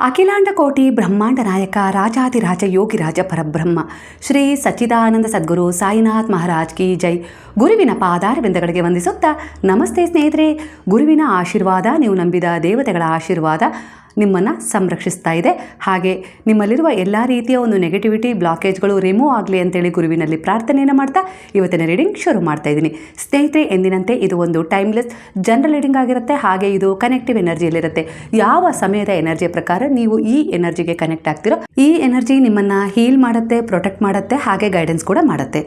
ಅಖಿಲಾಂಡ ಕೋಟಿ ಬ್ರಹ್ಮಾಂಡ ನಾಯಕ ರಾಜಾದಿರಾಜ ಯೋಗಿರಾಜ ಪರಬ್ರಹ್ಮ ಶ್ರೀ ಸಚ್ಚಿದಾನಂದ ಸದ್ಗುರು ಸಾಯಿನಾಥ್ ಮಹಾರಾಜ್ ಕಿ ಜೈ. ಗುರುವಿನ ಪಾದಾರವಿಂದಗಳಿಗೆ ವಂದಿಸುತ್ತಾ ನಮಸ್ತೆ ಸ್ನೇಹಿತರೆ. ಗುರುವಿನ ಆಶೀರ್ವಾದ, ನೀವು ನಂಬಿದ ದೇವತೆಗಳ ಆಶೀರ್ವಾದ ನಿಮ್ಮನ್ನು ಸಂರಕ್ಷಿಸ್ತಾ ಇದೆ. ಹಾಗೆ ನಿಮ್ಮಲ್ಲಿರುವ ಎಲ್ಲ ರೀತಿಯ ಒಂದು ನೆಗೆಟಿವಿಟಿ ಬ್ಲಾಕೇಜ್ಗಳು ರಿಮೂವ್ ಆಗಲಿ ಅಂತೇಳಿ ಗುರುವಿನಲ್ಲಿ ಪ್ರಾರ್ಥನೆಯನ್ನು ಮಾಡ್ತಾ ಇವತ್ತಿನ ರೀಡಿಂಗ್ ಶುರು ಮಾಡ್ತಾ ಇದ್ದೀನಿ. ಸ್ನೇಹಿತರೆ, ಎಂದಿನಂತೆ ಇದು ಒಂದು ಟೈಮ್ಲೆಸ್ ಜನರಲ್ ರೀಡಿಂಗ್ ಆಗಿರುತ್ತೆ. ಹಾಗೆ ಇದು ಕನೆಕ್ಟಿವ್ ಎನರ್ಜಿಯಲ್ಲಿರುತ್ತೆ. ಯಾವ ಸಮಯದ ಎನರ್ಜಿಯ ಪ್ರಕಾರ ನೀವು ಈ ಎನರ್ಜಿಗೆ ಕನೆಕ್ಟ್ ಆಗ್ತಿರೋ ಈ ಎನರ್ಜಿ ನಿಮ್ಮನ್ನು ಹೀಲ್ ಮಾಡುತ್ತೆ, ಪ್ರೊಟೆಕ್ಟ್ ಮಾಡುತ್ತೆ, ಹಾಗೆ ಗೈಡೆನ್ಸ್ ಕೂಡ ಮಾಡುತ್ತೆ.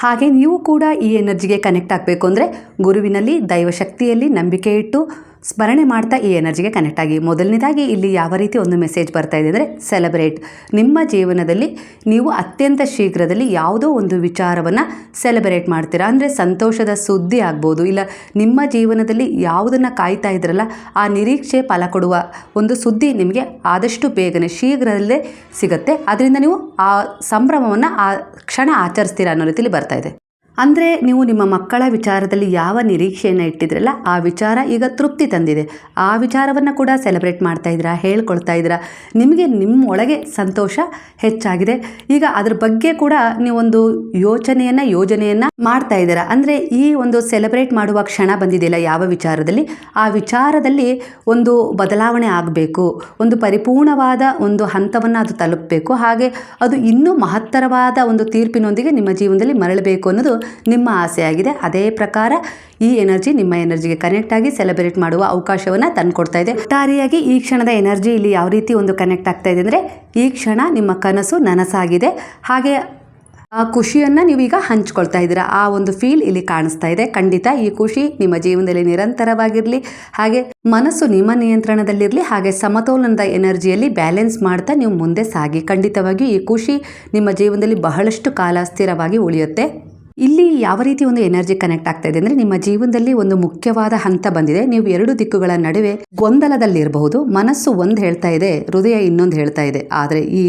ಹಾಗೆ ನೀವು ಕೂಡ ಈ ಎನರ್ಜಿಗೆ ಕನೆಕ್ಟ್ ಆಗಬೇಕು ಅಂದರೆ ಗುರುವಿನಲ್ಲಿ ದೈವಶಕ್ತಿಯಲ್ಲಿ ನಂಬಿಕೆ ಇಟ್ಟು ಸ್ಮರಣೆ ಮಾಡ್ತಾ ಈ ಎನರ್ಜಿಗೆ ಕನೆಕ್ಟ್ ಆಗಿ. ಮೊದಲನೇದಾಗಿ ಇಲ್ಲಿ ಯಾವ ರೀತಿ ಒಂದು ಮೆಸೇಜ್ ಬರ್ತಾ ಇದೆ ಅಂದರೆ ಸೆಲೆಬ್ರೇಟ್. ನಿಮ್ಮ ಜೀವನದಲ್ಲಿ ನೀವು ಅತ್ಯಂತ ಶೀಘ್ರದಲ್ಲಿ ಯಾವುದೋ ಒಂದು ವಿಚಾರವನ್ನು ಸೆಲೆಬ್ರೇಟ್ ಮಾಡ್ತೀರಾ. ಅಂದರೆ ಸಂತೋಷದ ಸುದ್ದಿ ಆಗ್ಬೋದು, ಇಲ್ಲ ನಿಮ್ಮ ಜೀವನದಲ್ಲಿ ಯಾವುದನ್ನು ಕಾಯ್ತಾ ಇದ್ರಲ್ಲ ಆ ನಿರೀಕ್ಷೆ ಫಲ ಕೊಡುವ ಒಂದು ಸುದ್ದಿ ನಿಮಗೆ ಆದಷ್ಟು ಬೇಗನೆ ಶೀಘ್ರದಲ್ಲೇ ಸಿಗುತ್ತೆ. ಅದರಿಂದ ನೀವು ಆ ಸಂಭ್ರಮವನ್ನು ಆ ಕ್ಷಣ ಆಚರಿಸ್ತೀರಾ ಅನ್ನೋ ರೀತಿಯಲ್ಲಿ ಬರ್ತಾ ಇದೆ. ಅಂದರೆ ನೀವು ನಿಮ್ಮ ಮಕ್ಕಳ ವಿಚಾರದಲ್ಲಿ ಯಾವ ನಿರೀಕ್ಷೆಯನ್ನು ಇಟ್ಟಿದ್ರಲ್ಲ ಆ ವಿಚಾರ ಈಗ ತೃಪ್ತಿ ತಂದಿದೆ. ಆ ವಿಚಾರವನ್ನು ಕೂಡ ಸೆಲೆಬ್ರೇಟ್ ಮಾಡ್ತಾ ಇದ್ದೀರಾ, ಹೇಳ್ಕೊಳ್ತಾ ಇದ್ದೀರಾ. ನಿಮಗೆ ನಿಮ್ಮೊಳಗೆ ಸಂತೋಷ ಹೆಚ್ಚಾಗಿದೆ. ಈಗ ಅದ್ರ ಬಗ್ಗೆ ಕೂಡ ನೀವೊಂದು ಯೋಜನೆಯನ್ನು ಮಾಡ್ತಾ ಇದ್ದೀರಾ. ಅಂದರೆ ಈ ಒಂದು ಸೆಲೆಬ್ರೇಟ್ ಮಾಡುವ ಕ್ಷಣ ಬಂದಿದೆಯಲ್ಲ ಯಾವ ವಿಚಾರದಲ್ಲಿ, ಆ ವಿಚಾರದಲ್ಲಿ ಒಂದು ಬದಲಾವಣೆ ಆಗಬೇಕು, ಒಂದು ಪರಿಪೂರ್ಣವಾದ ಒಂದು ಹಂತವನ್ನು ಅದು ತಲುಪಬೇಕು. ಹಾಗೆ ಅದು ಇನ್ನೂ ಮಹತ್ತರವಾದ ಒಂದು ತೀರ್ಪಿನೊಂದಿಗೆ ನಿಮ್ಮ ಜೀವನದಲ್ಲಿ ಮರಳಬೇಕು ಅನ್ನೋದು ನಿಮ್ಮ ಆಸೆಯಾಗಿದೆ. ಅದೇ ಪ್ರಕಾರ ಈ ಎನರ್ಜಿ ನಿಮ್ಮ ಎನರ್ಜಿಗೆ ಕನೆಕ್ಟ್ ಆಗಿ ಸೆಲೆಬ್ರೇಟ್ ಮಾಡುವ ಅವಕಾಶವನ್ನು ತಂದುಕೊಡ್ತಾ ಇದೆ. ಒಟ್ಟಾರೆಯಾಗಿ ಈ ಕ್ಷಣದ ಎನರ್ಜಿ ಇಲ್ಲಿ ಯಾವ ರೀತಿ ಒಂದು ಕನೆಕ್ಟ್ ಆಗ್ತಾ ಇದೆ ಅಂದರೆ, ಈ ಕ್ಷಣ ನಿಮ್ಮ ಕನಸು ನನಸಾಗಿದೆ. ಹಾಗೆ ಆ ಖುಷಿಯನ್ನು ನೀವೀಗ ಹಂಚ್ಕೊಳ್ತಾ ಇದ್ದೀರಾ. ಆ ಒಂದು ಫೀಲ್ ಇಲ್ಲಿ ಕಾಣಿಸ್ತಾ ಇದೆ. ಖಂಡಿತ ಈ ಖುಷಿ ನಿಮ್ಮ ಜೀವನದಲ್ಲಿ ನಿರಂತರವಾಗಿರಲಿ. ಹಾಗೆ ಮನಸ್ಸು ನಿಮ್ಮ ನಿಯಂತ್ರಣದಲ್ಲಿರಲಿ. ಹಾಗೆ ಸಮತೋಲನದ ಎನರ್ಜಿಯಲ್ಲಿ ಬ್ಯಾಲೆನ್ಸ್ ಮಾಡ್ತಾ ನೀವು ಮುಂದೆ ಸಾಗಿ. ಖಂಡಿತವಾಗಿಯೂ ಈ ಖುಷಿ ನಿಮ್ಮ ಜೀವನದಲ್ಲಿ ಬಹಳಷ್ಟು ಕಾಲ ಸ್ಥಿರವಾಗಿ ಉಳಿಯುತ್ತೆ. ಇಲ್ಲಿ ಯಾವ ರೀತಿ ಒಂದು ಎನರ್ಜಿ ಕನೆಕ್ಟ್ ಆಗ್ತಾ ಇದೆ ಅಂದರೆ, ನಿಮ್ಮ ಜೀವನದಲ್ಲಿ ಒಂದು ಮುಖ್ಯವಾದ ಹಂತ ಬಂದಿದೆ. ನೀವು ಎರಡು ದಿಕ್ಕುಗಳ ನಡುವೆ ಗೊಂದಲದಲ್ಲಿರಬಹುದು. ಮನಸ್ಸು ಒಂದು ಹೇಳ್ತಾ ಇದೆ, ಹೃದಯ ಇನ್ನೊಂದು ಹೇಳ್ತಾ ಇದೆ. ಆದರೆ ಈ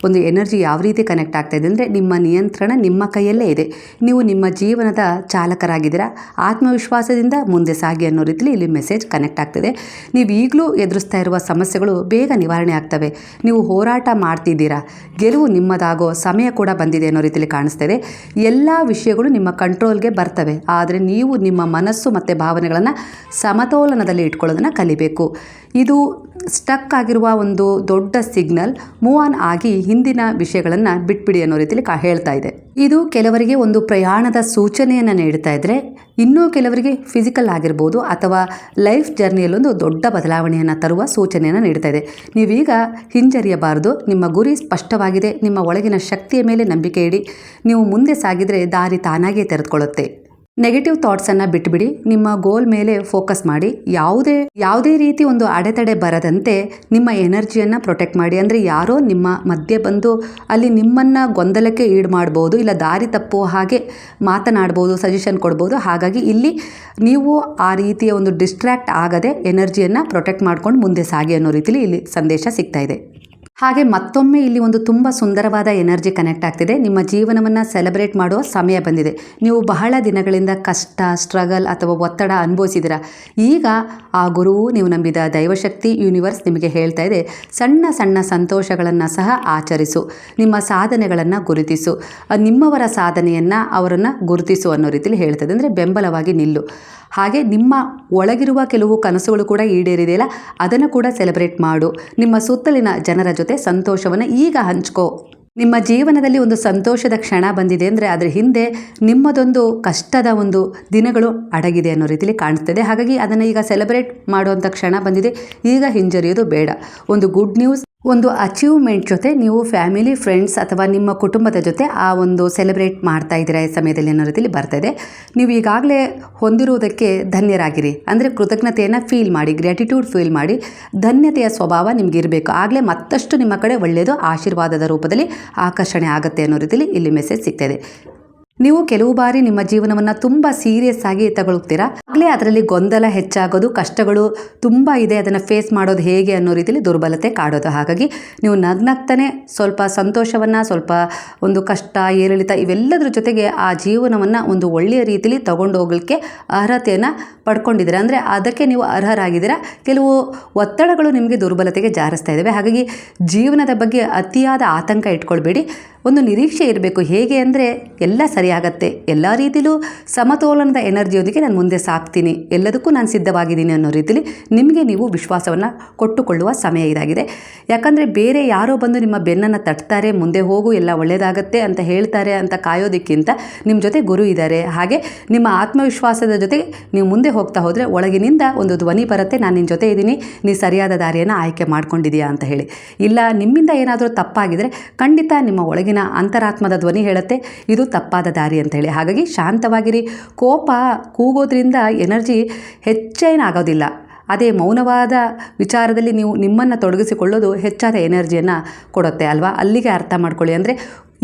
ಒಂದು ಎನರ್ಜಿ ಯಾವ ರೀತಿ ಕನೆಕ್ಟ್ ಆಗ್ತಾ ಇದೆ ಅಂದರೆ, ನಿಮ್ಮ ನಿಯಂತ್ರಣ ನಿಮ್ಮ ಕೈಯಲ್ಲೇ ಇದೆ. ನೀವು ನಿಮ್ಮ ಜೀವನದ ಚಾಲಕರಾಗಿದ್ದೀರಾ. ಆತ್ಮವಿಶ್ವಾಸದಿಂದ ಮುಂದೆ ಸಾಗಿ ಅನ್ನೋ ರೀತಿಯಲ್ಲಿ ಇಲ್ಲಿ ಮೆಸೇಜ್ ಕನೆಕ್ಟ್ ಆಗ್ತಿದೆ. ನೀವು ಈಗಲೂ ಎದುರಿಸ್ತಾ ಇರುವ ಸಮಸ್ಯೆಗಳು ಬೇಗ ನಿವಾರಣೆ ಆಗ್ತವೆ. ನೀವು ಹೋರಾಟ ಮಾಡ್ತಿದ್ದೀರಾ. ಗೆಲುವು ನಿಮ್ಮದಾಗೋ ಸಮಯ ಕೂಡ ಬಂದಿದೆ ಅನ್ನೋ ರೀತಿಯಲ್ಲಿ ಕಾಣಿಸ್ತಾ ಇದೆ. ಎಲ್ಲ ವಿಷಯಗಳು ನಿಮ್ಮ ಕಂಟ್ರೋಲ್ಗೆ ಬರ್ತವೆ. ಆದರೆ ನೀವು ನಿಮ್ಮ ಮನಸ್ಸು ಮತ್ತು ಭಾವನೆಗಳನ್ನು ಸಮತೋಲನದಲ್ಲಿ ಇಟ್ಕೊಳ್ಳೋದನ್ನು ಕಲಿಬೇಕು. ಇದು ಸ್ಟಕ್ ಆಗಿರುವ ಒಂದು ದೊಡ್ಡ ಸಿಗ್ನಲ್. ಮೂವ್ ಆನ್ ಆಗಿ ಹಿಂದಿನ ವಿಷಯಗಳನ್ನು ಬಿಟ್ಬಿಡಿ ಅನ್ನೋ ರೀತಿಯಲ್ಲಿ ಹೇಳ್ತಾ ಇದೆ. ಇದು ಕೆಲವರಿಗೆ ಒಂದು ಪ್ರಯಾಣದ ಸೂಚನೆಯನ್ನು ನೀಡ್ತಾ ಇದ್ದರೆ, ಇನ್ನೂ ಕೆಲವರಿಗೆ ಫಿಸಿಕಲ್ ಆಗಿರ್ಬೋದು ಅಥವಾ ಲೈಫ್ ಜರ್ನಿಯಲ್ಲೊಂದು ದೊಡ್ಡ ಬದಲಾವಣೆಯನ್ನು ತರುವ ಸೂಚನೆಯನ್ನು ನೀಡ್ತಾ ಇದೆ. ನೀವೀಗ ಹಿಂಜರಿಯಬಾರದು. ನಿಮ್ಮ ಗುರಿ ಸ್ಪಷ್ಟವಾಗಿದೆ. ನಿಮ್ಮ ಒಳಗಿನ ಶಕ್ತಿಯ ಮೇಲೆ ನಂಬಿಕೆ ಇಡಿ. ನೀವು ಮುಂದೆ ಸಾಗಿದರೆ ದಾರಿ ತಾನಾಗಿಯೇ ತೆರೆದುಕೊಳ್ಳುತ್ತೆ. ನೆಗೆಟಿವ್ ಥಾಟ್ಸನ್ನು ಬಿಟ್ಬಿಡಿ. ನಿಮ್ಮ ಗೋಲ್ ಮೇಲೆ ಫೋಕಸ್ ಮಾಡಿ. ಯಾವುದೇ ರೀತಿ ಒಂದು ಅಡೆತಡೆ ಬರದಂತೆ ನಿಮ್ಮ ಎನರ್ಜಿಯನ್ನು ಪ್ರೊಟೆಕ್ಟ್ ಮಾಡಿ. ಅಂದರೆ ಯಾರೋ ನಿಮ್ಮ ಮಧ್ಯೆ ಬಂದು ಅಲ್ಲಿ ನಿಮ್ಮನ್ನು ಗೊಂದಲಕ್ಕೆ ಈಡು ಮಾಡ್ಬೋದು, ಇಲ್ಲ ದಾರಿ ತಪ್ಪುವ ಹಾಗೆ ಮಾತನಾಡ್ಬೋದು, ಸಜೆಷನ್ ಕೊಡ್ಬೋದು. ಹಾಗಾಗಿ ಇಲ್ಲಿ ನೀವು ಆ ರೀತಿಯ ಒಂದು ಡಿಸ್ಟ್ರ್ಯಾಕ್ಟ್ ಆಗದೆ ಎನರ್ಜಿಯನ್ನು ಪ್ರೊಟೆಕ್ಟ್ ಮಾಡ್ಕೊಂಡು ಮುಂದೆ ಸಾಗಿ ಅನ್ನೋ ರೀತಿಯಲ್ಲಿ ಇಲ್ಲಿ ಸಂದೇಶ ಸಿಗ್ತಾ ಇದೆ. ಹಾಗೆ ಮತ್ತೊಮ್ಮೆ ಇಲ್ಲಿ ಒಂದು ತುಂಬ ಸುಂದರವಾದ ಎನರ್ಜಿ ಕನೆಕ್ಟ್ ಆಗ್ತಿದೆ. ನಿಮ್ಮ ಜೀವನವನ್ನು ಸೆಲೆಬ್ರೇಟ್ ಮಾಡುವ ಸಮಯ ಬಂದಿದೆ. ನೀವು ಬಹಳ ದಿನಗಳಿಂದ ಕಷ್ಟ, ಸ್ಟ್ರಗಲ್ ಅಥವಾ ಒತ್ತಡ ಅನುಭವಿಸಿದ್ದೀರಾ. ಈಗ ಆ ಗುರುವು, ನೀವು ನಂಬಿದ ದೈವಶಕ್ತಿ, ಯೂನಿವರ್ಸ್ ನಿಮಗೆ ಹೇಳ್ತಾ ಇದೆ, ಸಣ್ಣ ಸಣ್ಣ ಸಂತೋಷಗಳನ್ನು ಸಹ ಆಚರಿಸು. ನಿಮ್ಮ ಸಾಧನೆಗಳನ್ನು ಗುರುತಿಸು. ನಿಮ್ಮವರ ಸಾಧನೆಯನ್ನು ಅವರನ್ನು ಗುರುತಿಸು ಅನ್ನೋ ರೀತಿಯಲ್ಲಿ ಹೇಳ್ತದೆ. ಅಂದರೆ ಬೆಂಬಲವಾಗಿ ನಿಲ್ಲು. ಹಾಗೆ ನಿಮ್ಮ ಒಳಗಿರುವ ಕೆಲವು ಕನಸುಗಳು ಕೂಡ ಈಡೇರಿದೆಯಲ್ಲ, ಅದನ್ನು ಕೂಡ ಸೆಲೆಬ್ರೇಟ್ ಮಾಡು. ನಿಮ್ಮ ಸುತ್ತಲಿನ ಜನರ ಜೊತೆ ಸಂತೋಷವನ್ನು ಈಗ ಹಂಚ್ಕೋ. ನಿಮ್ಮ ಜೀವನದಲ್ಲಿ ಒಂದು ಸಂತೋಷದ ಕ್ಷಣ ಬಂದಿದೆ ಅಂದರೆ ಅದರ ಹಿಂದೆ ನಿಮ್ಮದೊಂದು ಕಷ್ಟದ ಒಂದು ದಿನಗಳು ಅಡಗಿದೆ ಅನ್ನೋ ರೀತಿಯಲ್ಲಿ ಕಾಣಿಸ್ತದೆ. ಹಾಗಾಗಿ ಅದನ್ನು ಈಗ ಸೆಲೆಬ್ರೇಟ್ ಮಾಡುವಂಥ ಕ್ಷಣ ಬಂದಿದೆ. ಈಗ ಹಿಂಜರಿಯೋದು ಬೇಡ. ಒಂದು ಗುಡ್ ನ್ಯೂಸ್, ಒಂದು ಅಚೀವ್ಮೆಂಟ್ ಜೊತೆ ನೀವು ಫ್ಯಾಮಿಲಿ, ಫ್ರೆಂಡ್ಸ್ ಅಥವಾ ನಿಮ್ಮ ಕುಟುಂಬದ ಜೊತೆ ಆ ಒಂದು ಸೆಲೆಬ್ರೇಟ್ ಮಾಡ್ತಾ ಇದ್ದೀರಾ ಈ ಸಮಯದಲ್ಲಿ ಅನ್ನೋ ರೀತಿಯಲ್ಲಿ ಬರ್ತಾ ಇದೆ. ನೀವು ಈಗಾಗಲೇ ಹೊಂದಿರುವುದಕ್ಕೆ ಧನ್ಯರಾಗಿರಿ. ಅಂದರೆ ಕೃತಜ್ಞತೆಯನ್ನು ಫೀಲ್ ಮಾಡಿ, ಗ್ರ್ಯಾಟಿಟ್ಯೂಡ್ ಫೀಲ್ ಮಾಡಿ. ಧನ್ಯತೆಯ ಸ್ವಭಾವ ನಿಮ್ಗೆ ಇರಬೇಕು. ಆಗಲೇ ಮತ್ತಷ್ಟು ನಿಮ್ಮ ಕಡೆ ಒಳ್ಳೆಯದು ಆಶೀರ್ವಾದದ ರೂಪದಲ್ಲಿ ಆಕರ್ಷಣೆ ಆಗುತ್ತೆ ಅನ್ನೋ ರೀತಿಯಲ್ಲಿ ಇಲ್ಲಿ ಮೆಸೇಜ್ ಸಿಗ್ತಾಯಿದೆ. ನೀವು ಕೆಲವು ಬಾರಿ ನಿಮ್ಮ ಜೀವನವನ್ನು ತುಂಬ ಸೀರಿಯಸ್ ಆಗಿ ತಗೊಳ್ತೀರಾ. ಆಗಲೇ ಅದರಲ್ಲಿ ಗೊಂದಲ ಹೆಚ್ಚಾಗೋದು, ಕಷ್ಟಗಳು ತುಂಬ ಇದೆ, ಅದನ್ನು ಫೇಸ್ ಮಾಡೋದು ಹೇಗೆ ಅನ್ನೋ ರೀತಿಯಲ್ಲಿ ದುರ್ಬಲತೆ ಕಾಡೋದು. ಹಾಗಾಗಿ ನೀವು ನಗ್ನಗ್ತಾನೆ ಸ್ವಲ್ಪ ಸಂತೋಷವನ್ನು, ಸ್ವಲ್ಪ ಒಂದು ಕಷ್ಟ, ಏರಿಳಿತ ಇವೆಲ್ಲದರ ಜೊತೆಗೆ ಆ ಜೀವನವನ್ನು ಒಂದು ಒಳ್ಳೆಯ ರೀತಿಯಲ್ಲಿ ತಗೊಂಡು ಹೋಗಲಿಕ್ಕೆ ಅರ್ಹತೆಯನ್ನು ಪಡ್ಕೊಂಡಿದ್ದೀರಾ. ಅಂದರೆ ಅದಕ್ಕೆ ನೀವು ಅರ್ಹರಾಗಿದ್ದೀರಾ. ಕೆಲವು ಒತ್ತಡಗಳು ನಿಮಗೆ ದುರ್ಬಲತೆಗೆ ಜಾರಿಸ್ತಾ ಇದ್ದಾವೆ. ಹಾಗಾಗಿ ಜೀವನದ ಬಗ್ಗೆ ಅತಿಯಾದ ಆತಂಕ ಇಟ್ಕೊಳ್ಬೇಡಿ. ಒಂದು ನಿರೀಕ್ಷೆ ಇರಬೇಕು. ಹೇಗೆ ಅಂದರೆ ಎಲ್ಲ ಸರಿಯಾಗತ್ತೆ, ಎಲ್ಲ ರೀತಿಯಲ್ಲೂ ಸಮತೋಲನದ ಎನರ್ಜಿಯೊಂದಿಗೆ ನಾನು ಮುಂದೆ ಸಾಗ್ತೀನಿ, ಎಲ್ಲದಕ್ಕೂ ನಾನು ಸಿದ್ಧವಾಗಿದ್ದೀನಿ ಅನ್ನೋ ರೀತಿಯಲ್ಲಿ ನಿಮಗೆ ನೀವು ವಿಶ್ವಾಸವನ್ನು ಕೊಟ್ಟುಕೊಳ್ಳುವ ಸಮಯ ಇದಾಗಿದೆ. ಯಾಕಂದರೆ ಬೇರೆ ಯಾರೋ ಬಂದು ನಿಮ್ಮ ಬೆನ್ನನ್ನು ತಟ್ತಾರೆ, ಮುಂದೆ ಹೋಗು ಎಲ್ಲ ಒಳ್ಳೆಯದಾಗತ್ತೆ ಅಂತ ಹೇಳ್ತಾರೆ ಅಂತ ಕಾಯೋದಕ್ಕಿಂತ ನಿಮ್ಮ ಜೊತೆ ಗುರು ಇದ್ದಾರೆ. ಹಾಗೆ ನಿಮ್ಮ ಆತ್ಮವಿಶ್ವಾಸದ ಜೊತೆಗೆ ನೀವು ಮುಂದೆ ಹೋಗ್ತಾ ಹೋದರೆ ಒಳಗಿನಿಂದ ಒಂದು ಧ್ವನಿ ಬರುತ್ತೆ, ನಾನು ನಿನ್ನ ಜೊತೆ ಇದ್ದೀನಿ, ನೀ ಸರಿಯಾದ ದಾರಿಯನ್ನು ಆಯ್ಕೆ ಮಾಡ್ಕೊಂಡಿದೀಯಾ ಅಂತ ಹೇಳಿ. ಇಲ್ಲ ನಿಮ್ಮಿಂದ ಏನಾದರೂ ತಪ್ಪಾಗಿದರೆ ಖಂಡಿತ ನಿಮ್ಮ ಒಳಗಿನ ಅಂತರಾತ್ಮದ ಧ್ವನಿ ಹೇಳುತ್ತೆ ಇದು ತಪ್ಪಾದ ದಾರಿ ಅಂತ ಹೇಳಿ. ಹಾಗಾಗಿ ಶಾಂತವಾಗಿರಿ. ಕೋಪ ಕೂಗೋದ್ರಿಂದ ಎನರ್ಜಿ ಹೆಚ್ಚೇನಾಗೋದಿಲ್ಲ. ಅದೇ ಮೌನವಾದ ವಿಚಾರದಲ್ಲಿ ನೀವು ನಿಮ್ಮನ್ನು ತೊಡಗಿಸಿಕೊಳ್ಳೋದು ಹೆಚ್ಚಾದ ಎನರ್ಜಿಯನ್ನು ಕೊಡುತ್ತೆ ಅಲ್ವಾ. ಅಲ್ಲಿಗೆ ಅರ್ಥ ಮಾಡ್ಕೊಳ್ಳಿ. ಅಂದರೆ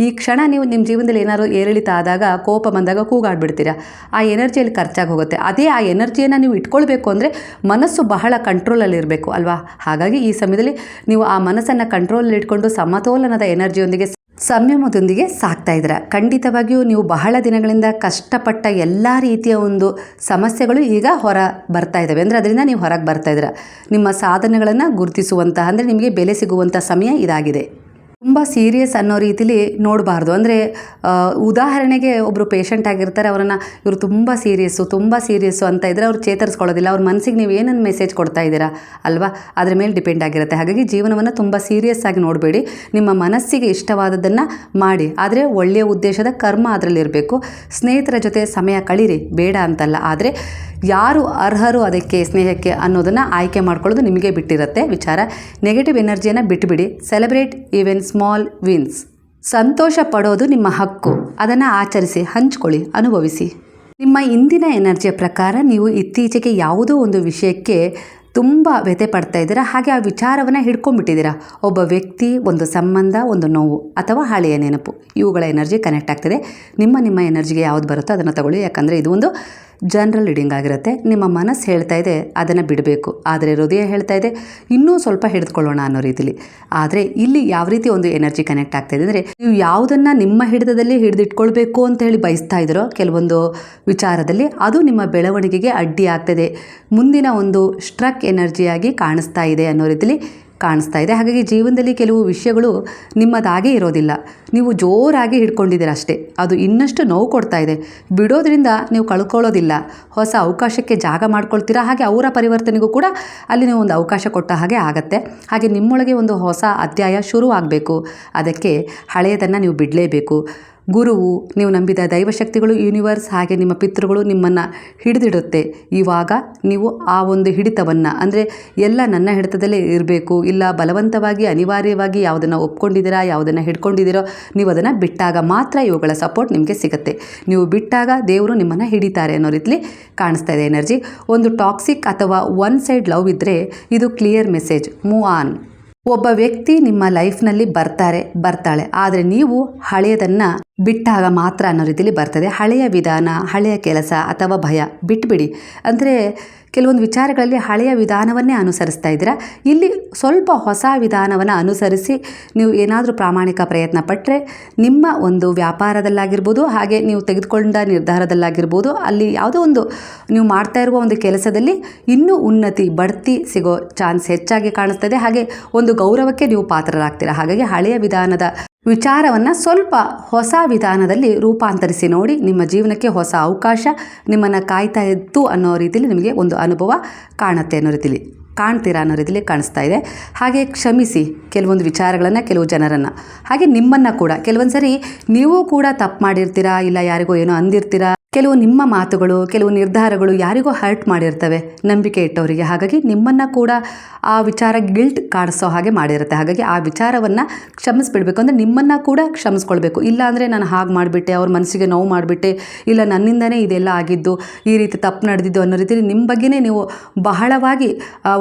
ಈ ಕ್ಷಣ ನೀವು ನಿಮ್ಮ ಜೀವನದಲ್ಲಿ ಏನಾದರೂ ಏರಿಳಿತ ಆದಾಗ, ಕೋಪ ಬಂದಾಗ ಕೂಗಾಡ್ಬಿಡ್ತೀರಾ, ಆ ಎನರ್ಜಿಯಲ್ಲಿ ಖರ್ಚಾಗಿ ಹೋಗುತ್ತೆ. ಅದೇ ಆ ಎನರ್ಜಿಯನ್ನು ನೀವು ಇಟ್ಕೊಳ್ಬೇಕು ಅಂದರೆ ಮನಸ್ಸು ಬಹಳ ಕಂಟ್ರೋಲಲ್ಲಿರಬೇಕು ಅಲ್ವಾ. ಹಾಗಾಗಿ ಈ ಸಮಯದಲ್ಲಿ ನೀವು ಆ ಮನಸ್ಸನ್ನು ಕಂಟ್ರೋಲಲ್ಲಿ ಇಟ್ಕೊಂಡು ಸಮತೋಲನದ ಎನರ್ಜಿಯೊಂದಿಗೆ, ಸಂಯಮದೊಂದಿಗೆ ಸಾಕ್ತಾ ಇದ್ದೀರಾ. ಖಂಡಿತವಾಗಿಯೂ ನೀವು ಬಹಳ ದಿನಗಳಿಂದ ಕಷ್ಟಪಟ್ಟ ಎಲ್ಲ ರೀತಿಯ ಒಂದು ಸಮಸ್ಯೆಗಳು ಈಗ ಹೊರ ಬರ್ತಾ ಇದ್ದಾವೆ. ಅಂದರೆ ಅದರಿಂದ ನೀವು ಹೊರಗೆ ಬರ್ತಾ ಇದ್ದೀರಾ. ನಿಮ್ಮ ಸಾಧನೆಗಳನ್ನು ಗುರುತಿಸುವಂತಹ, ಅಂದರೆ ನಿಮಗೆ ಬೆಲೆ ಸಿಗುವಂಥ ಸಮಯ ಇದಾಗಿದೆ. ತುಂಬ ಸೀರಿಯಸ್ ಅನ್ನೋ ರೀತಿಲಿ ನೋಡಬಾರ್ದು. ಅಂದರೆ ಉದಾಹರಣೆಗೆ ಒಬ್ಬರು ಪೇಷಂಟ್ ಆಗಿರ್ತಾರೆ, ಅವರನ್ನು ಇವರು ತುಂಬ ಸೀರಿಯಸ್ಸು ಅಂತ ಇದ್ದರೆ ಅವ್ರು ಚೇತರಿಸ್ಕೊಳ್ಳೋದಿಲ್ಲ. ಅವ್ರ ಮನಸ್ಸಿಗೆ ನೀವು ಏನನ್ನು ಮೆಸೇಜ್ ಕೊಡ್ತಾ ಇದ್ದೀರಾ ಅಲ್ವಾ, ಅದ್ರ ಮೇಲೆ ಡಿಪೆಂಡ್ ಆಗಿರುತ್ತೆ. ಹಾಗಾಗಿ ಜೀವನವನ್ನು ತುಂಬ ಸೀರಿಯಸ್ ಆಗಿ ನೋಡಬೇಡಿ. ನಿಮ್ಮ ಮನಸ್ಸಿಗೆ ಇಷ್ಟವಾದದ್ದನ್ನು ಮಾಡಿ, ಆದರೆ ಒಳ್ಳೆಯ ಉದ್ದೇಶದ ಕರ್ಮ ಅದರಲ್ಲಿರಬೇಕು. ಸ್ನೇಹಿತರ ಜೊತೆ ಸಮಯ ಕಳೀರಿ, ಬೇಡ ಅಂತಲ್ಲ, ಆದರೆ ಯಾರು ಅರ್ಹರು ಅದಕ್ಕೆ ಸ್ನೇಹಕ್ಕೆ ಅನ್ನೋದನ್ನು ಆಯ್ಕೆ ಮಾಡ್ಕೊಳ್ಳೋದು ನಿಮಗೆ ಬಿಟ್ಟಿರುತ್ತೆ ವಿಚಾರ. ನೆಗೆಟಿವ್ ಎನರ್ಜಿಯನ್ನು ಬಿಟ್ಟುಬಿಡಿ. Celebrate even small wins. ಸಂತೋಷ ಪಡೋದು ನಿಮ್ಮ ಹಕ್ಕು. ಅದನ್ನು ಆಚರಿಸಿ, ಹಂಚ್ಕೊಳ್ಳಿ, ಅನುಭವಿಸಿ. ನಿಮ್ಮ ಇಂದಿನ ಎನರ್ಜಿಯ ಪ್ರಕಾರ ನೀವು ಇತ್ತೀಚೆಗೆ ಯಾವುದೋ ಒಂದು ವಿಷಯಕ್ಕೆ ತುಂಬ ವ್ಯಥೆ ಪಡ್ತಾ ಇದ್ದೀರಾ. ಹಾಗೆ ಆ ವಿಚಾರವನ್ನು ಹಿಡ್ಕೊಂಡ್ಬಿಟ್ಟಿದ್ದೀರಾ. ಒಬ್ಬ ವ್ಯಕ್ತಿ, ಒಂದು ಸಂಬಂಧ, ಒಂದು ನೋವು ಅಥವಾ ಹಳೆಯ ನೆನಪು, ಇವುಗಳ ಎನರ್ಜಿ ಕನೆಕ್ಟ್ ಆಗ್ತದೆ. ನಿಮ್ಮ ಎನರ್ಜಿಗೆ ಯಾವುದು ಬರುತ್ತೋ ಅದನ್ನು ತಗೊಳ್ಳಿ. ಯಾಕಂದರೆ ಇದು ಒಂದು ಜನರಲ್ ರೀಡಿಂಗ್ ಆಗಿರುತ್ತೆ. ನಿಮ್ಮ ಮನಸ್ಸು ಹೇಳ್ತಾ ಇದೆ ಅದನ್ನು ಬಿಡಬೇಕು, ಆದರೆ ಹೃದಯ ಹೇಳ್ತಾ ಇದೆ ಇನ್ನೂ ಸ್ವಲ್ಪ ಹಿಡಿದುಕೊಳ್ಳೋಣ ಅನ್ನೋ ರೀತಿಲಿ. ಆದರೆ ಇಲ್ಲಿ ಯಾವ ರೀತಿ ಒಂದು ಎನರ್ಜಿ ಕನೆಕ್ಟ್ ಆಗ್ತಾಯಿದೆ ಅಂದರೆ, ನೀವು ಯಾವುದನ್ನು ನಿಮ್ಮ ಹಿಡಿತದಲ್ಲಿ ಹಿಡಿದಿಟ್ಕೊಳ್ಬೇಕು ಅಂತ ಹೇಳಿ ಬಯಸ್ತಾ ಇದ್ದೀರೋ ಕೆಲವೊಂದು ವಿಚಾರದಲ್ಲಿ, ಅದು ನಿಮ್ಮ ಬೆಳವಣಿಗೆಗೆ ಅಡ್ಡಿ ಆಗ್ತದೆ, ಮುಂದಿನ ಒಂದು ಸ್ಟ್ರಕ್ ಎನರ್ಜಿಯಾಗಿ ಕಾಣಿಸ್ತಾ ಇದೆ ಅನ್ನೋ ರೀತಿಲಿ ಕಾಣಿಸ್ತಾ ಇದೆ. ಹಾಗಾಗಿ ಜೀವನದಲ್ಲಿ ಕೆಲವು ವಿಷಯಗಳು ನಿಮ್ಮದಾಗೇ ಇರೋದಿಲ್ಲ, ನೀವು ಜೋರಾಗಿ ಹಿಡ್ಕೊಂಡಿದ್ದೀರ ಅಷ್ಟೇ. ಅದು ಇನ್ನಷ್ಟು ನೋವು ಕೊಡ್ತಾ ಇದೆ. ಬಿಡೋದ್ರಿಂದ ನೀವು ಕಳ್ಕೊಳ್ಳೋದಿಲ್ಲ, ಹೊಸ ಅವಕಾಶಕ್ಕೆ ಜಾಗ ಮಾಡ್ಕೊಳ್ತೀರಾ. ಹಾಗೆ ಅವರ ಪರಿವರ್ತನೆಗೂ ಕೂಡ ಅಲ್ಲಿ ನೀವು ಒಂದು ಅವಕಾಶ ಕೊಟ್ಟ ಹಾಗೆ ಆಗತ್ತೆ. ಹಾಗೆ ನಿಮ್ಮೊಳಗೆ ಒಂದು ಹೊಸ ಅಧ್ಯಾಯ ಶುರು ಆಗಬೇಕು. ಅದಕ್ಕೆ ಹಳೆಯದನ್ನು ನೀವು ಬಿಡಲೇಬೇಕು. ಗುರುವು, ನೀವು ನಂಬಿದ ದೈವಶಕ್ತಿಗಳು, ಯೂನಿವರ್ಸ್, ಹಾಗೆ ನಿಮ್ಮ ಪಿತೃಗಳು ನಿಮ್ಮನ್ನು ಹಿಡಿದಿಡುತ್ತೆ. ಇವಾಗ ನೀವು ಆ ಒಂದು ಹಿಡಿತವನ್ನು, ಅಂದರೆ ಎಲ್ಲ ನನ್ನ ಹಿಡಿತದಲ್ಲೇ ಇರಬೇಕು, ಇಲ್ಲ ಬಲವಂತವಾಗಿ ಅನಿವಾರ್ಯವಾಗಿ ಯಾವುದನ್ನು ಒಪ್ಕೊಂಡಿದ್ದೀರಾ, ಯಾವುದನ್ನು ಹಿಡ್ಕೊಂಡಿದ್ದೀರೋ ನೀವು ಅದನ್ನು ಬಿಟ್ಟಾಗ ಮಾತ್ರ ಇವುಗಳ ಸಪೋರ್ಟ್ ನಿಮಗೆ ಸಿಗುತ್ತೆ. ನೀವು ಬಿಟ್ಟಾಗ ದೇವರು ನಿಮ್ಮನ್ನು ಹಿಡಿತಾರೆ ಅನ್ನೋ ರೀತಿಲಿ ಕಾಣಿಸ್ತಾ ಇದೆ ಎನರ್ಜಿ. ಒಂದು ಟಾಕ್ಸಿಕ್ ಅಥವಾ ಒನ್ ಸೈಡ್ ಲವ್ ಇದ್ದರೆ ಇದು ಕ್ಲಿಯರ್ ಮೆಸೇಜ್, ಮೂವ್ ಆನ್. ಒಬ್ಬ ವ್ಯಕ್ತಿ ನಿಮ್ಮ ಲೈಫ್ನಲ್ಲಿ ಬರ್ತಾಳೆ, ಆದರೆ ನೀವು ಹಳೆಯದನ್ನು ಬಿಟ್ಟಾಗ ಮಾತ್ರ ಅನ್ನೋ ರೀತಿಯಲ್ಲಿ ಬರ್ತದೆ. ಹಳೆಯ ವಿಧಾನ, ಹಳೆಯ ಕೆಲಸ ಅಥವಾ ಭಯ ಬಿಟ್ಬಿಡಿ. ಅಂದರೆ ಕೆಲವೊಂದು ವಿಚಾರಗಳಲ್ಲಿ ಹಳೆಯ ವಿಧಾನವನ್ನೇ ಅನುಸರಿಸ್ತಾ ಇದ್ದೀರಾ. ಇಲ್ಲಿ ಸ್ವಲ್ಪ ಹೊಸ ವಿಧಾನವನ್ನು ಅನುಸರಿಸಿ ನೀವು ಏನಾದರೂ ಪ್ರಾಮಾಣಿಕ ಪ್ರಯತ್ನ ಪಟ್ಟರೆ ನಿಮ್ಮ ಒಂದು ವ್ಯಾಪಾರದಲ್ಲಾಗಿರ್ಬೋದು, ಹಾಗೆ ನೀವು ತೆಗೆದುಕೊಂಡ ನಿರ್ಧಾರದಲ್ಲಾಗಿರ್ಬೋದು, ಅಲ್ಲಿ ಯಾವುದೋ ಒಂದು ನೀವು ಮಾಡ್ತಾ ಇರುವ ಒಂದು ಕೆಲಸದಲ್ಲಿ ಇನ್ನೂ ಉನ್ನತಿ, ಬಡ್ತಿ ಸಿಗೋ ಚಾನ್ಸ್ ಹೆಚ್ಚಾಗಿ ಕಾಣಿಸ್ತದೆ. ಹಾಗೆ ಒಂದು ಗೌರವಕ್ಕೆ ನೀವು ಪಾತ್ರರಾಗ್ತೀರಾ. ಹಾಗಾಗಿ ಹಳೆಯ ವಿಧಾನದ ವಿಚಾರವನ್ನು ಸ್ವಲ್ಪ ಹೊಸ ವಿಧಾನದಲ್ಲಿ ರೂಪಾಂತರಿಸಿ ನೋಡಿ. ನಿಮ್ಮ ಜೀವನಕ್ಕೆ ಹೊಸ ಅವಕಾಶ ನಿಮ್ಮನ್ನು ಕಾಯ್ತಾ ಇತ್ತು ಅನ್ನೋ ರೀತಿಯಲ್ಲಿ ನಿಮಗೆ ಒಂದು ಅನುಭವ ಕಾಣುತ್ತೆ ಅನ್ನೋ ರೀತಿಲಿ ಕಾಣ್ತೀರಾ ಅನ್ನೋ ರೀತಿಲಿ ಕಾಣಿಸ್ತಾ ಇದೆ. ಹಾಗೆ ಕ್ಷಮಿಸಿ ಕೆಲವೊಂದು ವಿಚಾರಗಳನ್ನು, ಕೆಲವು ಜನರನ್ನು, ಹಾಗೆ ನಿಮ್ಮನ್ನು ಕೂಡ. ಕೆಲವೊಂದು ಸರಿ ನೀವು ಕೂಡ ತಪ್ಪು ಮಾಡಿರ್ತೀರಾ, ಇಲ್ಲ ಯಾರಿಗೋ ಏನೋ ಅಂದಿರ್ತೀರಾ. ಕೆಲವು ನಿಮ್ಮ ಮಾತುಗಳು, ಕೆಲವು ನಿರ್ಧಾರಗಳು ಯಾರಿಗೋ ಹರ್ಟ್ ಮಾಡಿರ್ತವೆ ನಂಬಿಕೆ ಇಟ್ಟವರಿಗೆ. ಹಾಗಾಗಿ ನಿಮ್ಮನ್ನು ಕೂಡ ಆ ವಿಚಾರ ಗಿಲ್ಟ್ ಕಾಡಿಸೋ ಹಾಗೆ ಮಾಡಿರುತ್ತೆ. ಹಾಗಾಗಿ ಆ ವಿಚಾರವನ್ನು ಕ್ಷಮಿಸ್ಬಿಡ್ಬೇಕು. ಅಂದರೆ ನಿಮ್ಮನ್ನು ಕೂಡ ಕ್ಷಮಿಸ್ಕೊಳ್ಬೇಕು. ಇಲ್ಲ ಅಂದರೆ ನಾನು ಹಾಗೆ ಮಾಡಿಬಿಟ್ಟೆ, ಅವ್ರ ಮನಸ್ಸಿಗೆ ನೋವು ಮಾಡಿಬಿಟ್ಟೆ, ಇಲ್ಲ ನನ್ನಿಂದನೇ ಇದೆಲ್ಲ ಆಗಿದ್ದು, ಈ ರೀತಿ ತಪ್ಪು ನಡೆದಿದ್ದು ಅನ್ನೋ ರೀತಿಯಲ್ಲಿ ನಿಮ್ಮ ಬಗ್ಗೆನೇ ನೀವು ಬಹಳವಾಗಿ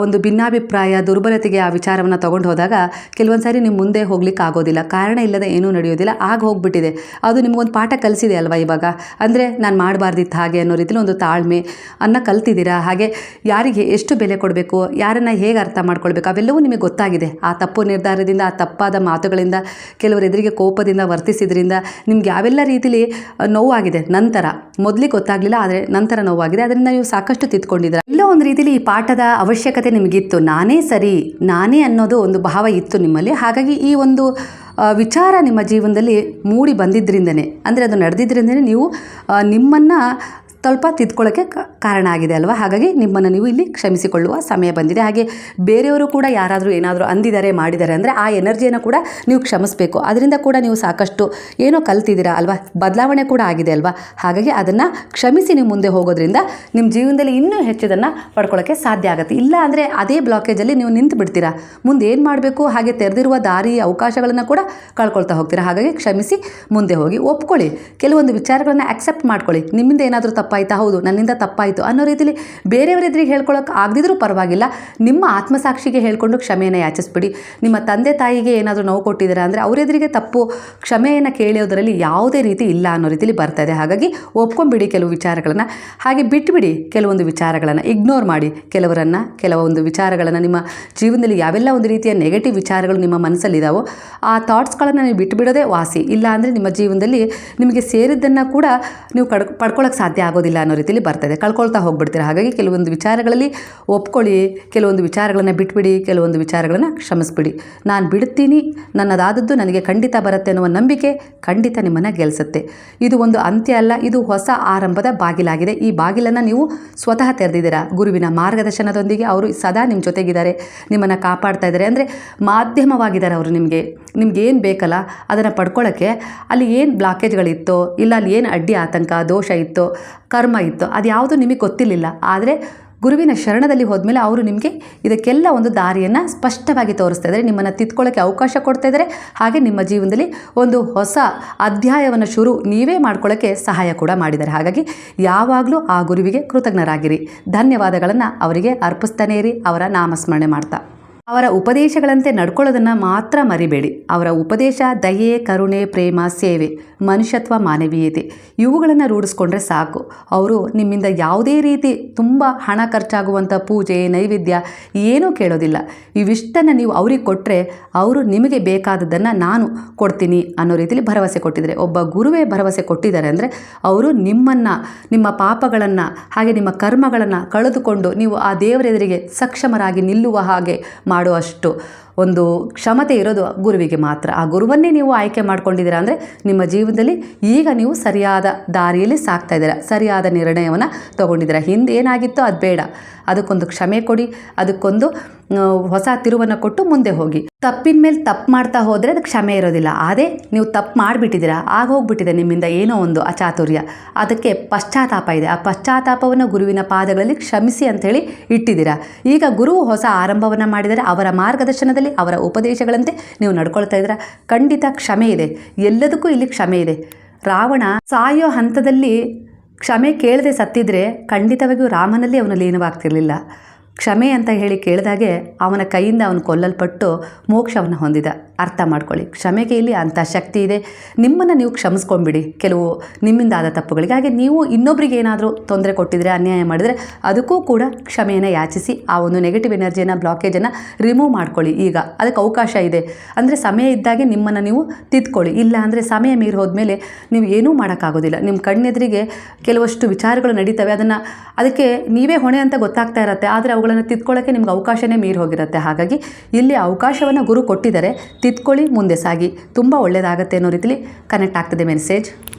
ಒಂದು ಭಿನ್ನಾಭಿಪ್ರಾಯ, ದುರ್ಬಲತೆಗೆ ಆ ವಿಚಾರವನ್ನು ತೊಗೊಂಡು ಹೋದಾಗ ಕೆಲವೊಂದು ಸಾರಿ ನಿಮ್ಮ ಮುಂದೆ ಹೋಗ್ಲಿಕ್ಕೆ ಆಗೋದಿಲ್ಲ. ಕಾರಣ ಇಲ್ಲದೆ ಏನೂ ನಡೆಯೋದಿಲ್ಲ, ಆಗ ಹೋಗ್ಬಿಟ್ಟಿದೆ. ಅದು ನಿಮಗೊಂದು ಪಾಠ ಕಲಿಸಿದೆ ಅಲ್ವಾ ಇವಾಗ. ಅಂದರೆ ನಾನು ಮಾಡಬಾರ್ದಿತ್ತು ಹಾಗೆ ಅನ್ನೋ ರೀತಿಲಿ ಒಂದು ತಾಳ್ಮೆ ಕಲ್ತಿದ್ದೀರಾ. ಹಾಗೆ ಯಾರಿಗೆ ಎಷ್ಟು ಬೆಲೆ ಕೊಡಬೇಕು, ಯಾರನ್ನು ಹೇಗೆ ಅರ್ಥ ಮಾಡ್ಕೊಳ್ಬೇಕು ಅವೆಲ್ಲವೂ ನಿಮಗೆ ಗೊತ್ತಾಗಿದೆ. ಆ ತಪ್ಪು ನಿರ್ಧಾರದಿಂದ, ಆ ತಪ್ಪಾದ ಮಾತುಗಳಿಂದ, ಕೆಲವರ ಎದುರಿಗೆ ಕೋಪದಿಂದ ವರ್ತಿಸಿದ್ರಿಂದ ನಿಮ್ಗೆ ಯಾವೆಲ್ಲ ರೀತಿಲಿ ನೋವಾಗಿದೆ. ನಂತರ ಮೊದಲಿಗೆ ಗೊತ್ತಾಗಲಿಲ್ಲ, ಆದರೆ ನಂತರ ನೋವಾಗಿದೆ. ಅದರಿಂದ ನೀವು ಸಾಕಷ್ಟು ತಿದ್ಕೊಂಡಿದ್ದೀರ. ಎಲ್ಲೋ ಒಂದು ರೀತಿಲಿ ಈ ಪಾಠದ ಅವಶ್ಯಕತೆ ನಿಮಗಿತ್ತು. ನಾನೇ ಸರಿ, ನಾನೇ ಅನ್ನೋದು ಒಂದು ಭಾವ ಇತ್ತು ನಿಮ್ಮಲ್ಲಿ. ಹಾಗಾಗಿ ಈ ಒಂದು ವಿಚಾರ ನಿಮ್ಮ ಜೀವನದಲ್ಲಿ ಮೂಡಿ ಬಂದಿದ್ದರಿಂದನೇ, ಅಂದರೆ ಅದು ನಡೆದಿದ್ದರಿಂದನೇ ನೀವು ನಿಮ್ಮನ್ನು ಸ್ವಲ್ಪ ತಿದ್ಕೊಳ್ಳೋಕ್ಕೆ ಕಾರಣ ಆಗಿದೆ ಅಲ್ವಾ. ಹಾಗಾಗಿ ನಿಮ್ಮನ್ನು ನೀವು ಇಲ್ಲಿ ಕ್ಷಮಿಸಿಕೊಳ್ಳುವ ಸಮಯ ಬಂದಿದೆ. ಹಾಗೆ ಬೇರೆಯವರು ಕೂಡ ಯಾರಾದರೂ ಏನಾದರೂ ಅಂದಿದ್ದಾರೆ, ಮಾಡಿದ್ದಾರೆ ಅಂದರೆ ಆ ಎನರ್ಜಿಯನ್ನು ಕೂಡ ನೀವು ಕ್ಷಮಿಸಬೇಕು. ಅದರಿಂದ ಕೂಡ ನೀವು ಸಾಕಷ್ಟು ಏನೋ ಕಲ್ತಿದ್ದೀರಾ ಅಲ್ವಾ, ಬದಲಾವಣೆ ಕೂಡ ಆಗಿದೆ ಅಲ್ವಾ. ಹಾಗಾಗಿ ಅದನ್ನು ಕ್ಷಮಿಸಿ ನೀವು ಮುಂದೆ ಹೋಗೋದ್ರಿಂದ ನಿಮ್ಮ ಜೀವನದಲ್ಲಿ ಇನ್ನೂ ಹೆಚ್ಚಿದನ್ನು ಪಡ್ಕೊಳ್ಳೋಕ್ಕೆ ಸಾಧ್ಯ ಆಗುತ್ತೆ. ಇಲ್ಲ ಅಂದರೆ ಅದೇ ಬ್ಲಾಕೇಜಲ್ಲಿ ನೀವು ನಿಂತು ಬಿಡ್ತೀರಾ. ಮುಂದೆ ಏನು ಮಾಡಬೇಕು, ಹಾಗೆ ತೆರೆದಿರುವ ದಾರಿ ಅವಕಾಶಗಳನ್ನು ಕೂಡ ಕಳ್ಕೊಳ್ತಾ ಹೋಗ್ತೀರಾ. ಹಾಗಾಗಿ ಕ್ಷಮಿಸಿ ಮುಂದೆ ಹೋಗಿ, ಒಪ್ಕೊಳ್ಳಿ, ಕೆಲವೊಂದು ವಿಚಾರಗಳನ್ನು ಆಕ್ಸೆಪ್ಟ್ ಮಾಡ್ಕೊಳ್ಳಿ. ನಿಮ್ಮಿಂದ ಏನಾದರೂ ತಪ್ಪಾಯ್ತಾ, ಹೌದು ನನ್ನಿಂದ ತಪ್ಪಾಯಿತು ಅನ್ನೋ ರೀತಿಲಿ ಬೇರೆಯವರ ಎದುರಿಗೆ ಹೇಳ್ಕೊಳ್ಳೋಕೆ ಆಗದಿದ್ರೂ ಪರವಾಗಿಲ್ಲ, ನಿಮ್ಮ ಆತ್ಮಸಾಕ್ಷಿಗೆ ಹೇಳ್ಕೊಂಡು ಕ್ಷಮೆಯನ್ನು ಯಾಚಿಸ್ಬಿಡಿ. ನಿಮ್ಮ ತಂದೆ ತಾಯಿಗೆ ಏನಾದರೂ ನೋವು ಕೊಟ್ಟಿದ್ದೀರಾ ಅಂದರೆ ಅವರೆದುರಿಗೆ ತಪ್ಪು ಕ್ಷಮೆಯನ್ನು ಕೇಳೋದರಲ್ಲಿ ಯಾವುದೇ ರೀತಿ ಇಲ್ಲ ಅನ್ನೋ ರೀತಿಲಿ ಬರ್ತಾ ಇದೆ. ಹಾಗಾಗಿ ಒಪ್ಕೊಂಡ್ಬಿಡಿ ಕೆಲವು ವಿಚಾರಗಳನ್ನು, ಹಾಗೆ ಬಿಟ್ಟುಬಿಡಿ ಕೆಲವೊಂದು ವಿಚಾರಗಳನ್ನು, ಇಗ್ನೋರ್ ಮಾಡಿ ಕೆಲವೊಂದು ವಿಚಾರಗಳನ್ನು. ನಿಮ್ಮ ಜೀವನದಲ್ಲಿ ಯಾವೆಲ್ಲ ಒಂದು ರೀತಿಯ ನೆಗೆಟಿವ್ ವಿಚಾರಗಳು ನಿಮ್ಮ ಮನಸ್ಸಲ್ಲಿದ್ದಾವೋ ಆ ಥಾಟ್ಸ್ಗಳನ್ನು ನೀವು ಬಿಟ್ಟುಬಿಡೋದೇ ವಾಸಿ. ಇಲ್ಲ ಅಂದರೆ ನಿಮ್ಮ ಜೀವನದಲ್ಲಿ ನಿಮಗೆ ಸೇರಿದ್ದನ್ನು ಕೂಡ ನೀವು ಪಡ್ಕೊಳ್ಳೋಕೆ ಸಾಧ್ಯ ಆಗೋದಿಲ್ಲ ಅನ್ನೋ ರೀತಿಯಲ್ಲಿ ಬರ್ತದೆ, ಕಳ್ಕೊಳ್ತಾ ಹೋಗ್ಬಿಡ್ತೀರಾ. ಹಾಗಾಗಿ ಕೆಲವೊಂದು ವಿಚಾರಗಳಲ್ಲಿ ಒಪ್ಕೊಳ್ಳಿ, ಕೆಲವೊಂದು ವಿಚಾರಗಳನ್ನು ಬಿಟ್ಬಿಡಿ, ಕೆಲವೊಂದು ವಿಚಾರಗಳನ್ನು ಕ್ಷಮಿಸ್ಬಿಡಿ. ನಾನು ಬಿಡ್ತೀನಿ, ನನ್ನದಾದದ್ದು ನನಗೆ ಖಂಡಿತ ಬರುತ್ತೆ ಅನ್ನುವ ನಂಬಿಕೆ ಖಂಡಿತ ನಿಮ್ಮನ್ನು ಗೆಲ್ಲಿಸುತ್ತೆ. ಇದು ಒಂದು ಅಂತ್ಯ ಅಲ್ಲ, ಇದು ಹೊಸ ಆರಂಭದ ಬಾಗಿಲಾಗಿದೆ. ಈ ಬಾಗಿಲನ್ನು ನೀವು ಸ್ವತಃ ತೆರೆದಿದ್ದೀರಾ. ಗುರುವಿನ ಮಾರ್ಗದರ್ಶನದೊಂದಿಗೆ ಅವರು ಸದಾ ನಿಮ್ಮ ಜೊತೆಗಿದ್ದಾರೆ, ನಿಮ್ಮನ್ನು ಕಾಪಾಡ್ತಾ ಇದ್ದಾರೆ. ಅಂದರೆ ಮಾಧ್ಯಮವಾಗಿದ್ದಾರೆ ಅವರು. ನಿಮಗೆ ಏನು ಬೇಕಲ್ಲ ಅದನ್ನು ಪಡ್ಕೊಳ್ಳೋಕ್ಕೆ ಅಲ್ಲಿ ಏನು ಬ್ಲಾಕೇಜ್ಗಳಿತ್ತೋ, ಇಲ್ಲ ಅಲ್ಲಿ ಏನು ಅಡ್ಡಿ ಆತಂಕ ದೋಷ ಇತ್ತೋ, ಕರ್ಮ ಇತ್ತೋ, ಅದು ಯಾವುದು ನಿಮಗೆ ಗೊತ್ತಿರಲಿಲ್ಲ. ಆದರೆ ಗುರುವಿನ ಶರಣದಲ್ಲಿ ಹೋದ್ಮೇಲೆ ಅವರು ನಿಮಗೆ ಇದಕ್ಕೆಲ್ಲ ಒಂದು ದಾರಿಯನ್ನು ಸ್ಪಷ್ಟವಾಗಿ ತೋರಿಸ್ತಾ ಇದ್ದಾರೆ, ನಿಮ್ಮನ್ನು ತಿದ್ಕೊಳ್ಳೋಕ್ಕೆ ಅವಕಾಶ ಕೊಡ್ತಾ ಇದ್ದಾರೆ. ಹಾಗೆ ನಿಮ್ಮ ಜೀವನದಲ್ಲಿ ಒಂದು ಹೊಸ ಅಧ್ಯಾಯವನ್ನು ನೀವೇ ಮಾಡ್ಕೊಳ್ಳೋಕ್ಕೆ ಸಹಾಯ ಕೂಡ ಮಾಡಿದ್ದಾರೆ. ಹಾಗಾಗಿ ಯಾವಾಗಲೂ ಆ ಗುರುವಿಗೆ ಕೃತಜ್ಞರಾಗಿರಿ. ಧನ್ಯವಾದಗಳನ್ನು ಅವರಿಗೆ ಅರ್ಪಿಸ್ತಾನೇ ಇರಿ, ಅವರ ನಾಮಸ್ಮರಣೆ ಮಾಡ್ತಾ. ಅವರ ಉಪದೇಶಗಳಂತೆ ನಡ್ಕೊಳ್ಳೋದನ್ನು ಮಾತ್ರ ಮರಿಬೇಡಿ. ಅವರ ಉಪದೇಶ ದಯೆ, ಕರುಣೆ, ಪ್ರೇಮ, ಸೇವೆ, ಮನುಷ್ಯತ್ವ, ಮಾನವೀಯತೆ ಇವುಗಳನ್ನು ರೂಢಿಸ್ಕೊಂಡ್ರೆ ಸಾಕು. ಅವರು ನಿಮ್ಮಿಂದ ಯಾವುದೇ ರೀತಿ ತುಂಬ ಹಣ ಖರ್ಚಾಗುವಂಥ ಪೂಜೆ, ನೈವೇದ್ಯ ಏನೂ ಕೇಳೋದಿಲ್ಲ. ಇವಿಷ್ಟನ್ನು ನೀವು ಅವ್ರಿಗೆ ಕೊಟ್ಟರೆ ಅವರು ನಿಮಗೆ ಬೇಕಾದದ್ದನ್ನು ನಾನು ಕೊಡ್ತೀನಿ ಅನ್ನೋ ರೀತಿಯಲ್ಲಿ ಭರವಸೆ ಕೊಟ್ಟಿದ್ದಾರೆ. ಒಬ್ಬ ಗುರುವೇ ಭರವಸೆ ಕೊಟ್ಟಿದ್ದಾರೆ ಅಂದರೆ ಅವರು ನಿಮ್ಮನ್ನು, ನಿಮ್ಮ ಪಾಪಗಳನ್ನು ಹಾಗೆ ನಿಮ್ಮ ಕರ್ಮಗಳನ್ನು ಕಳೆದುಕೊಂಡು ನೀವು ಆ ದೇವರೆದುರಿಗೆ ಸಕ್ಷಮರಾಗಿ ನಿಲ್ಲುವ ಹಾಗೆ ಮಾಡುವಷ್ಟು ಒಂದು ಕ್ಷಮತೆ ಇರೋದು ಗುರುವಿಗೆ ಮಾತ್ರ. ಆ ಗುರುವನ್ನೇ ನೀವು ಆಯ್ಕೆ ಮಾಡ್ಕೊಂಡಿದ್ದೀರಾ ಅಂದರೆ ನಿಮ್ಮ ಜೀವನದಲ್ಲಿ ಈಗ ನೀವು ಸರಿಯಾದ ದಾರಿಯಲ್ಲಿ ಸಾಕ್ತಾ ಇದ್ದೀರಾ, ಸರಿಯಾದ ನಿರ್ಣಯವನ್ನು ತೊಗೊಂಡಿದ್ದೀರಾ. ಹಿಂದೆ ಏನಾಗಿತ್ತೋ ಅದು ಬೇಡ, ಅದಕ್ಕೊಂದು ಕ್ಷಮೆ ಕೊಡಿ, ಅದಕ್ಕೊಂದು ಹೊಸ ತಿರುವನ್ನು ಕೊಟ್ಟು ಮುಂದೆ ಹೋಗಿ. ತಪ್ಪಿನ ಮೇಲೆ ತಪ್ಪು ಮಾಡ್ತಾ ಹೋದರೆ ಅದಕ್ಕೆ ಕ್ಷಮೆ ಇರೋದಿಲ್ಲ. ಅದೇ ನೀವು ತಪ್ಪು ಮಾಡಿಬಿಟ್ಟಿದ್ದೀರಾ, ಆಗೋಗ್ಬಿಟ್ಟಿದೆ ನಿಮ್ಮಿಂದ ಏನೋ ಒಂದು ಅಚಾತುರ್ಯ, ಅದಕ್ಕೆ ಪಶ್ಚಾತ್ತಾಪ ಇದೆ. ಆ ಪಶ್ಚಾತ್ತಾಪವನ್ನು ಗುರುವಿನ ಪಾದಗಳಲ್ಲಿ ಕ್ಷಮಿಸಿ ಅಂಥೇಳಿ ಇಟ್ಟಿದ್ದೀರಾ. ಈಗ ಗುರುವು ಹೊಸ ಆರಂಭವನ್ನು ಮಾಡಿದರೆ, ಅವರ ಮಾರ್ಗದರ್ಶನದಲ್ಲಿ ಅವರ ಉಪದೇಶಗಳಂತೆ ನೀವು ನಡ್ಕೊಳ್ತಾ ಇದ್ದೀರಾ. ಖಂಡಿತ ಕ್ಷಮೆ ಇದೆ, ಎಲ್ಲದಕ್ಕೂ ಇಲ್ಲಿ ಕ್ಷಮೆ ಇದೆ. ರಾವಣ ಸಾಯೋ ಹಂತದಲ್ಲಿ ಕ್ಷಮೆ ಕೇಳದೆ ಸತ್ತಿದ್ರೆ ಖಂಡಿತವಾಗಿಯೂ ರಾಮನಲ್ಲಿ ಅವನು ಲೀನವಾಗ್ತಿರಲಿಲ್ಲ. ಕ್ಷಮೆ ಅಂತ ಹೇಳಿ ಕೇಳಿದಾಗೆ ಅವನ ಕೈಯಿಂದ ಅವನು ಕೊಲ್ಲಲ್ಪಟ್ಟು ಮೋಕ್ಷವನ್ನು ಹೊಂದಿದ. ಅರ್ಥ ಮಾಡ್ಕೊಳ್ಳಿ, ಕ್ಷಮೆಗೆ ಇಲ್ಲಿ ಅಂಥ ಶಕ್ತಿ ಇದೆ. ನಿಮ್ಮನ್ನು ನೀವು ಕ್ಷಮಿಸ್ಕೊಂಬಿಡಿ ಕೆಲವು ನಿಮ್ಮಿಂದ ಆದ ತಪ್ಪುಗಳಿಗೆ. ಹಾಗೆ ನೀವು ಇನ್ನೊಬ್ರಿಗೆ ಏನಾದರೂ ತೊಂದರೆ ಕೊಟ್ಟಿದ್ರೆ, ಅನ್ಯಾಯ ಮಾಡಿದರೆ ಅದಕ್ಕೂ ಕೂಡ ಕ್ಷಮೆಯನ್ನು ಯಾಚಿಸಿ ಆ ಒಂದು ನೆಗೆಟಿವ್ ಎನರ್ಜಿಯನ್ನು, ಬ್ಲಾಕೇಜನ್ನು ರಿಮೂವ್ ಮಾಡ್ಕೊಳ್ಳಿ. ಈಗ ಅದಕ್ಕೆ ಅವಕಾಶ ಇದೆ. ಅಂದರೆ ಸಮಯ ಇದ್ದಾಗೆ ನಿಮ್ಮನ್ನು ನೀವು ತಿದ್ಕೊಳ್ಳಿ. ಇಲ್ಲ ಅಂದರೆ ಸಮಯ ಮೀರಿ ಹೋದ್ಮೇಲೆ ನೀವು ಏನೂ ಮಾಡೋಕ್ಕಾಗೋದಿಲ್ಲ. ನಿಮ್ಮ ಕಣ್ಣೆದುರಿಗೆ ಕೆಲವಷ್ಟು ವಿಚಾರಗಳು ನಡೀತವೆ, ಅದಕ್ಕೆ ನೀವೇ ಹೊಣೆ ಅಂತ ಗೊತ್ತಾಗ್ತಾ ಇರುತ್ತೆ. ಆದರೆ ಅವುಗಳನ್ನು ತಿದ್ಕೊಳ್ಳೋಕ್ಕೆ ನಿಮ್ಗೆ ಅವಕಾಶನೇ ಮೀರಿ ಹೋಗಿರುತ್ತೆ. ಹಾಗಾಗಿ ಇಲ್ಲಿ ಅವಕಾಶವನ್ನು ಗುರು ಕೊಟ್ಟಿದ್ದಾರೆ, ತಿದ್ಕೊಳ್ಳಿ, ಮುಂದೆ ಸಾಗಿ, ತುಂಬ ಒಳ್ಳೆಯದಾಗತ್ತೆ ಅನ್ನೋ ರೀತಿಲಿ ಕನೆಕ್ಟ್ ಆಗ್ತದೆ ಮೆಸೇಜ್.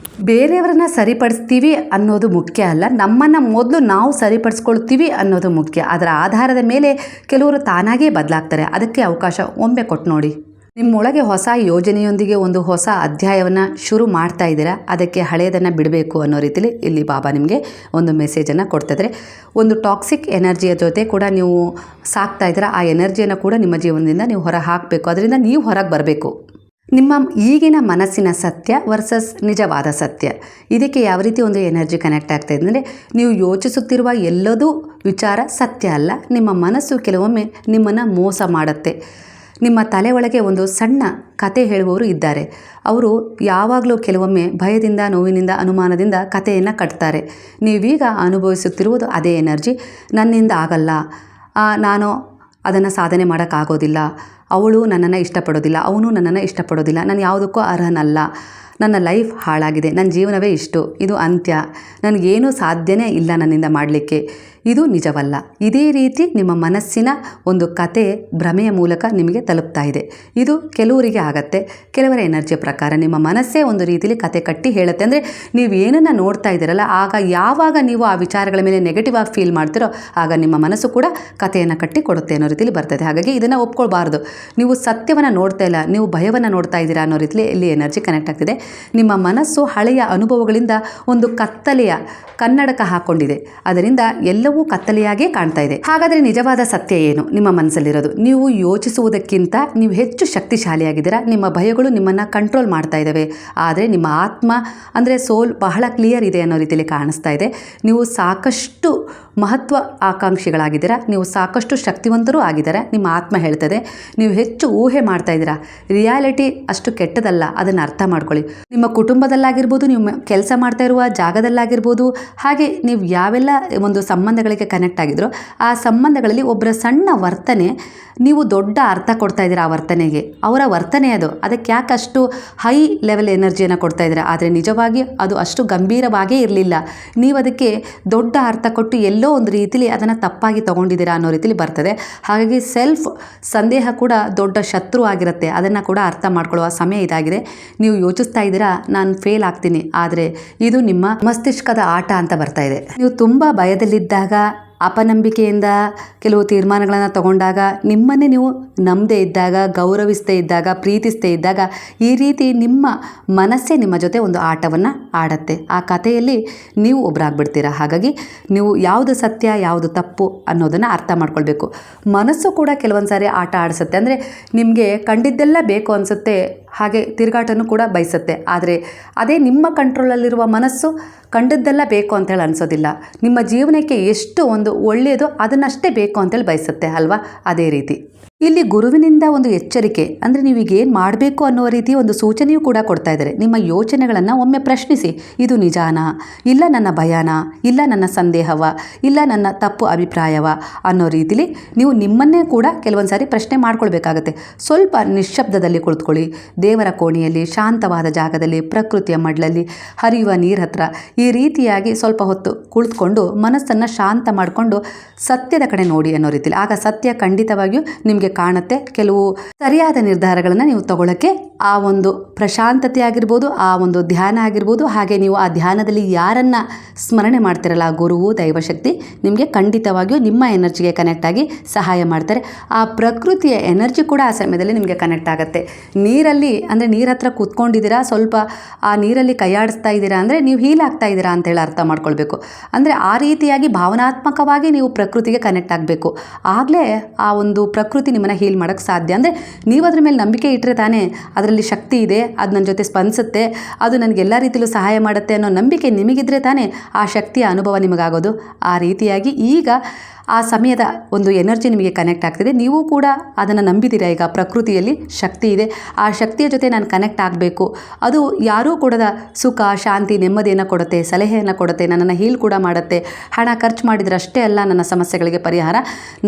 ಬೇರೆಯವರನ್ನ ಸರಿಪಡಿಸ್ತೀವಿ ಅನ್ನೋದು ಮುಖ್ಯ ಅಲ್ಲ, ನಮ್ಮನ್ನು ಮೊದಲು ನಾವು ಸರಿಪಡಿಸ್ಕೊಳ್ತೀವಿ ಅನ್ನೋದು ಮುಖ್ಯ. ಅದರ ಆಧಾರದ ಮೇಲೆ ಕೆಲವರು ತಾನಾಗೇ ಬದಲಾಗ್ತಾರೆ. ಅದಕ್ಕೆ ಅವಕಾಶ ಒಮ್ಮೆ ಕೊಟ್ಟು ನೋಡಿ. ನಿಮ್ಮೊಳಗೆ ಹೊಸ ಯೋಜನೆಯೊಂದಿಗೆ ಒಂದು ಹೊಸ ಅಧ್ಯಾಯವನ್ನು ಶುರು ಮಾಡ್ತಾ ಇದ್ದೀರಾ, ಅದಕ್ಕೆ ಹಳೆಯದನ್ನು ಬಿಡಬೇಕು ಅನ್ನೋ ರೀತಿಲಿ ಇಲ್ಲಿ ಬಾಬಾ ನಿಮಗೆ ಒಂದು ಮೆಸೇಜನ್ನು ಕೊಡ್ತಾಯಿದ್ರೆ. ಒಂದು ಟಾಕ್ಸಿಕ್ ಎನರ್ಜಿಯ ಜೊತೆ ಕೂಡ ನೀವು ಸಾಕ್ತಾ ಇದ್ದೀರಾ, ಆ ಎನರ್ಜಿಯನ್ನು ಕೂಡ ನಿಮ್ಮ ಜೀವನದಿಂದ ನೀವು ಹೊರ ಹಾಕಬೇಕು. ಅದರಿಂದ ನೀವು ಹೊರಗೆ ಬರಬೇಕು. ನಿಮ್ಮ ಈಗಿನ ಮನಸ್ಸಿನ ಸತ್ಯ ವರ್ಸಸ್ ನಿಜವಾದ ಸತ್ಯ, ಇದಕ್ಕೆ ಯಾವ ರೀತಿ ಒಂದು ಎನರ್ಜಿ ಕನೆಕ್ಟ್ ಆಗ್ತಾ ಇದೆ ಅಂದರೆ, ನೀವು ಯೋಚಿಸುತ್ತಿರುವ ಎಲ್ಲದೂ ವಿಚಾರ ಸತ್ಯ ಅಲ್ಲ. ನಿಮ್ಮ ಮನಸ್ಸು ಕೆಲವೊಮ್ಮೆ ನಿಮ್ಮನ್ನು ಮೋಸ ಮಾಡುತ್ತೆ. ನಿಮ್ಮ ತಲೆ ಒಳಗೆ ಒಂದು ಸಣ್ಣ ಕತೆ ಹೇಳುವವರು ಇದ್ದಾರೆ. ಅವರು ಯಾವಾಗಲೂ ಕೆಲವೊಮ್ಮೆ ಭಯದಿಂದ, ನೋವಿನಿಂದ, ಅನುಮಾನದಿಂದ ಕಥೆಯನ್ನು ಕಟ್ತಾರೆ. ನೀವೀಗ ಅನುಭವಿಸುತ್ತಿರುವುದು ಅದೇ ಎನರ್ಜಿ. ನನ್ನಿಂದ ಆಗಲ್ಲ, ನಾನು ಅದನ್ನು ಸಾಧನೆ ಮಾಡೋಕ್ಕಾಗೋದಿಲ್ಲ, ಅವಳು ನನ್ನನ್ನು ಇಷ್ಟಪಡೋದಿಲ್ಲ, ಅವನು ನನ್ನನ್ನು ಇಷ್ಟಪಡೋದಿಲ್ಲ, ನಾನು ಯಾವುದಕ್ಕೂ ಅರ್ಹನಲ್ಲ, ನನ್ನ ಲೈಫ್ ಹಾಳಾಗಿದೆ, ನನ್ನ ಜೀವನವೇ ಇಷ್ಟು, ಇದು ಅಂತ್ಯ, ನನಗೇನೂ ಸಾಧ್ಯನೇ ಇಲ್ಲ ನನ್ನಿಂದ ಮಾಡಲಿಕ್ಕೆ. ಇದು ನಿಜವಲ್ಲ. ಇದೇ ರೀತಿ ನಿಮ್ಮ ಮನಸ್ಸಿನ ಒಂದು ಕತೆ ಭ್ರಮೆಯ ಮೂಲಕ ನಿಮಗೆ ತಲುಪ್ತಾ ಇದೆ. ಇದು ಕೆಲವರಿಗೆ ಆಗತ್ತೆ. ಕೆಲವರ ಎನರ್ಜಿಯ ಪ್ರಕಾರ ನಿಮ್ಮ ಮನಸ್ಸೇ ಒಂದು ರೀತಿಯಲ್ಲಿ ಕತೆ ಕಟ್ಟಿ ಹೇಳುತ್ತೆ. ಅಂದರೆ ನೀವು ಏನನ್ನು ನೋಡ್ತಾ ಇದ್ದೀರಲ್ಲ, ಆಗ ಯಾವಾಗ ನೀವು ಆ ವಿಚಾರಗಳ ಮೇಲೆ ನೆಗೆಟಿವ್ ಆಗಿ ಫೀಲ್ ಮಾಡ್ತೀರೋ ಆಗ ನಿಮ್ಮ ಮನಸ್ಸು ಕೂಡ ಕಥೆಯನ್ನು ಕಟ್ಟಿ ಕೊಡುತ್ತೆ ಅನ್ನೋ ರೀತಿಯಲ್ಲಿ ಬರ್ತದೆ. ಹಾಗಾಗಿ ಇದನ್ನು ಒಪ್ಕೊಳ್ಬಾರ್ದು. ನೀವು ಸತ್ಯವನ್ನು ನೋಡ್ತಾ ಇಲ್ಲ, ನೀವು ಭಯವನ್ನು ನೋಡ್ತಾ ಇದ್ದೀರಾ ಅನ್ನೋ ರೀತಿಯಲ್ಲಿ ಇಲ್ಲಿ ಎನರ್ಜಿ ಕನೆಕ್ಟ್ ಆಗ್ತಿದೆ. ನಿಮ್ಮ ಮನಸ್ಸು ಹಳೆಯ ಅನುಭವಗಳಿಂದ ಒಂದು ಕತ್ತಲೆಯ ಕನ್ನಡಕ ಹಾಕ್ಕೊಂಡಿದೆ. ಅದರಿಂದ ಎಲ್ಲವೂ ಕತ್ತಲೆಯಾಗೇ ಕಾಣ್ತಾ ಇದೆ. ಹಾಗಾದರೆ ನಿಜವಾದ ಸತ್ಯ ಏನು ನಿಮ್ಮ ಮನಸ್ಸಲ್ಲಿರೋದು? ನೀವು ಯೋಚಿಸುವುದಕ್ಕಿಂತ ನೀವು ಹೆಚ್ಚು ಶಕ್ತಿಶಾಲಿಯಾಗಿದ್ದೀರಾ. ನಿಮ್ಮ ಭಯಗಳು ನಿಮ್ಮನ್ನು ಕಂಟ್ರೋಲ್ ಮಾಡ್ತಾ ಇದ್ದಾವೆ. ಆದರೆ ನಿಮ್ಮ ಆತ್ಮ ಅಂದರೆ ಸೋಲ್ ಬಹಳ ಕ್ಲಿಯರ್ ಇದೆ ಅನ್ನೋ ರೀತಿಯಲ್ಲಿ ಕಾಣಿಸ್ತಾ ಇದೆ. ನೀವು ಸಾಕಷ್ಟು ಮಹತ್ವ ಆಕಾಂಕ್ಷಿಗಳಾಗಿದ್ದೀರಾ. ನೀವು ಸಾಕಷ್ಟು ಶಕ್ತಿವಂತರೂ ಆಗಿದ್ದಾರೆ. ನಿಮ್ಮ ಆತ್ಮ ಹೇಳ್ತದೆ. ನೀವು ಹೆಚ್ಚು ಊಹೆ ಮಾಡ್ತಾ ಇದ್ದೀರಾ. ರಿಯಾಲಿಟಿ ಅಷ್ಟು ಕೆಟ್ಟದಲ್ಲ, ಅದನ್ನು ಅರ್ಥ ಮಾಡ್ಕೊಳ್ಳಿ. ನಿಮ್ಮ ಕುಟುಂಬದಲ್ಲಾಗಿರ್ಬೋದು, ನೀವು ಕೆಲಸ ಮಾಡ್ತಾ ಇರುವ ಜಾಗದಲ್ಲಾಗಿರ್ಬೋದು, ಹಾಗೆ ನೀವು ಯಾವೆಲ್ಲ ಒಂದು ಸಂಬಂಧಗಳಿಗೆ ಕನೆಕ್ಟ್ ಆಗಿದ್ರು ಆ ಸಂಬಂಧಗಳಲ್ಲಿ ಒಬ್ಬರ ಸಣ್ಣ ವರ್ತನೆ ನೀವು ದೊಡ್ಡ ಅರ್ಥ ಕೊಡ್ತಾ ಇದ್ದೀರಾ. ಆ ವರ್ತನೆಗೆ ಅವರ ವರ್ತನೆ ಅದಕ್ಕೆ ಯಾಕೆ ಅಷ್ಟು ಹೈ ಲೆವೆಲ್ ಎನರ್ಜಿಯನ್ನು ಕೊಡ್ತಾ ಇದ್ದೀರಾ. ಆದರೆ ನಿಜವಾಗಿ ಅದು ಅಷ್ಟು ಗಂಭೀರವಾಗೇ ಇರಲಿಲ್ಲ. ನೀವು ಅದಕ್ಕೆ ದೊಡ್ಡ ಅರ್ಥ ಕೊಟ್ಟು ಎಲ್ಲೋ ಒಂದು ರೀತಿಲಿ ಅದನ್ನು ತಪ್ಪಾಗಿ ತೊಗೊಂಡಿದ್ದೀರಾ ಅನ್ನೋ ರೀತಿಲಿ ಬರ್ತದೆ. ಹಾಗಾಗಿ ಸೆಲ್ಫ್ ಸಂದೇಹ ಕೂಡ ದೊಡ್ಡ ಶತ್ರು ಆಗಿರುತ್ತೆ. ಅದನ್ನು ಕೂಡ ಅರ್ಥ ಮಾಡ್ಕೊಳ್ಳುವ ಸಮಯ ಇದಾಗಿದೆ. ನೀವು ಯೋಚಿಸ್ತಾ ಇದ್ದೀರಾ ನಾನು ಫೇಲ್ ಆಗ್ತೀನಿ, ಆದರೆ ಇದು ನಿಮ್ಮ ಮಸ್ತಿಷ್ಕದ ಆಟ ಅಂತ ಬರ್ತಾ ಇದೆ. ನೀವು ತುಂಬ ಭಯದಲ್ಲಿದ್ದಾಗ, ಅಪನಂಬಿಕೆಯಿಂದ ಕೆಲವು ತೀರ್ಮಾನಗಳನ್ನು ತಗೊಂಡಾಗ, ನಿಮ್ಮನ್ನೇ ನೀವು ನಂಬದೇ ಇದ್ದಾಗ, ಗೌರವಿಸದೇ ಇದ್ದಾಗ, ಪ್ರೀತಿಸದೇ ಇದ್ದಾಗ ಈ ರೀತಿ ನಿಮ್ಮ ಮನಸ್ಸೇ ನಿಮ್ಮ ಜೊತೆ ಒಂದು ಆಟವನ್ನು ಆಡತ್ತೆ. ಆ ಕಥೆಯಲ್ಲಿ ನೀವು ಒಬ್ಬರಾಗ್ಬಿಡ್ತೀರಾ. ಹಾಗಾಗಿ ನೀವು ಯಾವುದು ಸತ್ಯ ಯಾವುದು ತಪ್ಪು ಅನ್ನೋದನ್ನು ಅರ್ಥ ಮಾಡ್ಕೊಳ್ಬೇಕು. ಮನಸ್ಸು ಕೂಡ ಕೆಲವೊಂದು ಸಾರಿ ಆಟ ಆಡಿಸುತ್ತೆ. ಅಂದರೆ ನಿಮಗೆ ಕಂಡಿದ್ದೆಲ್ಲ ಬೇಕು ಅನಿಸುತ್ತೆ, ಹಾಗೆ ತಿರುಗಾಟನೂ ಕೂಡ ಬಯಸುತ್ತೆ. ಆದರೆ ಅದೇ ನಿಮ್ಮ ಕಂಟ್ರೋಲಲ್ಲಿರುವ ಮನಸ್ಸು ಕಂಡದ್ದೆಲ್ಲ ಬೇಕು ಅಂತೇಳಿ ಅನಿಸೋದಿಲ್ಲ. ನಿಮ್ಮ ಜೀವನಕ್ಕೆ ಎಷ್ಟು ಒಂದು ಒಳ್ಳೆಯದು ಅದನ್ನಷ್ಟೇ ಬೇಕು ಅಂತೇಳಿ ಬಯಸುತ್ತೆ ಅಲ್ವಾ? ಅದೇ ರೀತಿ ಇಲ್ಲಿ ಗುರುವಿನಿಂದ ಒಂದು ಎಚ್ಚರಿಕೆ, ಅಂದರೆ ನೀವೀಗೇನು ಮಾಡಬೇಕು ಅನ್ನೋ ರೀತಿ ಒಂದು ಸೂಚನೆಯೂ ಕೂಡ ಕೊಡ್ತಾ ಇದ್ದಾರೆ. ನಿಮ್ಮ ಯೋಚನೆಗಳನ್ನು ಒಮ್ಮೆ ಪ್ರಶ್ನಿಸಿ. ಇದು ನಿಜಾನಾ, ಇಲ್ಲ ನನ್ನ ಭಯನಾ, ಇಲ್ಲ ನನ್ನ ಸಂದೇಹವ, ಇಲ್ಲ ನನ್ನ ತಪ್ಪು ಅಭಿಪ್ರಾಯವ ಅನ್ನೋ ರೀತಿಲಿ ನೀವು ನಿಮ್ಮನ್ನೇ ಕೂಡ ಕೆಲವೊಂದು ಸಾರಿ ಪ್ರಶ್ನೆ ಮಾಡ್ಕೊಳ್ಬೇಕಾಗತ್ತೆ. ಸ್ವಲ್ಪ ನಿಶ್ಶಬ್ದದಲ್ಲಿ ಕುಳಿತುಕೊಳ್ಳಿ. ದೇವರ ಕೋಣೆಯಲ್ಲಿ, ಶಾಂತವಾದ ಜಾಗದಲ್ಲಿ, ಪ್ರಕೃತಿಯ ಮಡ್ಲಲ್ಲಿ, ಹರಿಯುವ ನೀರ ಹತ್ರ ಈ ರೀತಿಯಾಗಿ ಸ್ವಲ್ಪ ಹೊತ್ತು ಕುಳಿತುಕೊಂಡು ಮನಸ್ಸನ್ನು ಶಾಂತ ಮಾಡಿಕೊಂಡು ಸತ್ಯದ ಕಡೆ ನೋಡಿ ಅನ್ನೋ ರೀತಿಲಿ. ಆಗ ಸತ್ಯ ಖಂಡಿತವಾಗಿಯೂ ನಿಮಗೆ ಕಾಣುತ್ತೆ. ಕೆಲವು ಸರಿಯಾದ ನಿರ್ಧಾರಗಳನ್ನು ನೀವು ತಗೊಳ್ಳೋಕ್ಕೆ ಆ ಒಂದು ಪ್ರಶಾಂತತೆ ಆಗಿರ್ಬೋದು, ಆ ಒಂದು ಧ್ಯಾನ ಆಗಿರ್ಬೋದು, ಹಾಗೆ ನೀವು ಆ ಧ್ಯಾನದಲ್ಲಿ ಯಾರನ್ನು ಸ್ಮರಣೆ ಮಾಡ್ತಿರಲ್ಲ, ಆ ಗುರುವು, ದೈವಶಕ್ತಿ ನಿಮಗೆ ಖಂಡಿತವಾಗಿಯೂ ನಿಮ್ಮ ಎನರ್ಜಿಗೆ ಕನೆಕ್ಟ್ ಆಗಿ ಸಹಾಯ ಮಾಡ್ತಾರೆ. ಆ ಪ್ರಕೃತಿಯ ಎನರ್ಜಿ ಕೂಡ ಆ ಸಮಯದಲ್ಲಿ ನಿಮಗೆ ಕನೆಕ್ಟ್ ಆಗುತ್ತೆ. ನೀರಲ್ಲಿ ಅಂದರೆ ನೀರ ಹತ್ರ ಕೂತ್ಕೊಂಡಿದ್ದೀರಾ, ಸ್ವಲ್ಪ ಆ ನೀರಲ್ಲಿ ಕೈಯಾಡಿಸ್ತಾ ಇದ್ದೀರಾ ಅಂದರೆ ನೀವು ಹೀಲ್ ಆಗ್ತಾ ಇದ್ದೀರಾ ಅಂತೇಳಿ ಅರ್ಥ ಮಾಡ್ಕೊಳ್ಬೇಕು. ಅಂದರೆ ಆ ರೀತಿಯಾಗಿ ಭಾವನಾತ್ಮಕವಾಗಿ ನೀವು ಪ್ರಕೃತಿಗೆ ಕನೆಕ್ಟ್ ಆಗಬೇಕು. ಆಗಲೇ ಆ ಒಂದು ಪ್ರಕೃತಿ ನಿಮ್ಮನ್ನು ಹೀಲ್ ಮಾಡೋಕ್ಕೆ ಸಾಧ್ಯ. ಅಂದರೆ ನೀವು ಅದ್ರ ಮೇಲೆ ನಂಬಿಕೆ ಇಟ್ಟರೆ ತಾನೇ ಅದರಲ್ಲಿ ಶಕ್ತಿ ಇದೆ, ಅದು ನನ್ನ ಜೊತೆ ಸ್ಪಂದಿಸುತ್ತೆ, ಅದು ನನಗೆಲ್ಲ ರೀತಿಯಲ್ಲೂ ಸಹಾಯ ಮಾಡುತ್ತೆ ಅನ್ನೋ ನಂಬಿಕೆ ನಿಮಗಿದ್ರೆ ತಾನೇ ಆ ಶಕ್ತಿಯ ಅನುಭವ ನಿಮಗಾಗೋದು. ಆ ರೀತಿಯಾಗಿ ಈಗ ಆ ಸಮಯದ ಒಂದು ಎನರ್ಜಿ ನಿಮಗೆ ಕನೆಕ್ಟ್ ಆಗ್ತಿದೆ. ನೀವು ಕೂಡ ಅದನ್ನು ನಂಬಿದ್ದೀರಾ. ಈಗ ಪ್ರಕೃತಿಯಲ್ಲಿ ಶಕ್ತಿ ಇದೆ, ಆ ಶಕ್ತಿಯ ಜೊತೆ ನಾನು ಕನೆಕ್ಟ್ ಆಗಬೇಕು. ಅದು ಯಾರೂ ಕೊಡದ ಸುಖ, ಶಾಂತಿ, ನೆಮ್ಮದಿಯನ್ನು ಕೊಡುತ್ತೆ, ಸಲಹೆಯನ್ನು ಕೊಡುತ್ತೆ, ನನ್ನನ್ನು ಹೀಲ್ ಕೂಡ ಮಾಡುತ್ತೆ. ಹಣ ಖರ್ಚು ಮಾಡಿದರೆ ಅಷ್ಟೇ ಅಲ್ಲ ನನ್ನ ಸಮಸ್ಯೆಗಳಿಗೆ ಪರಿಹಾರ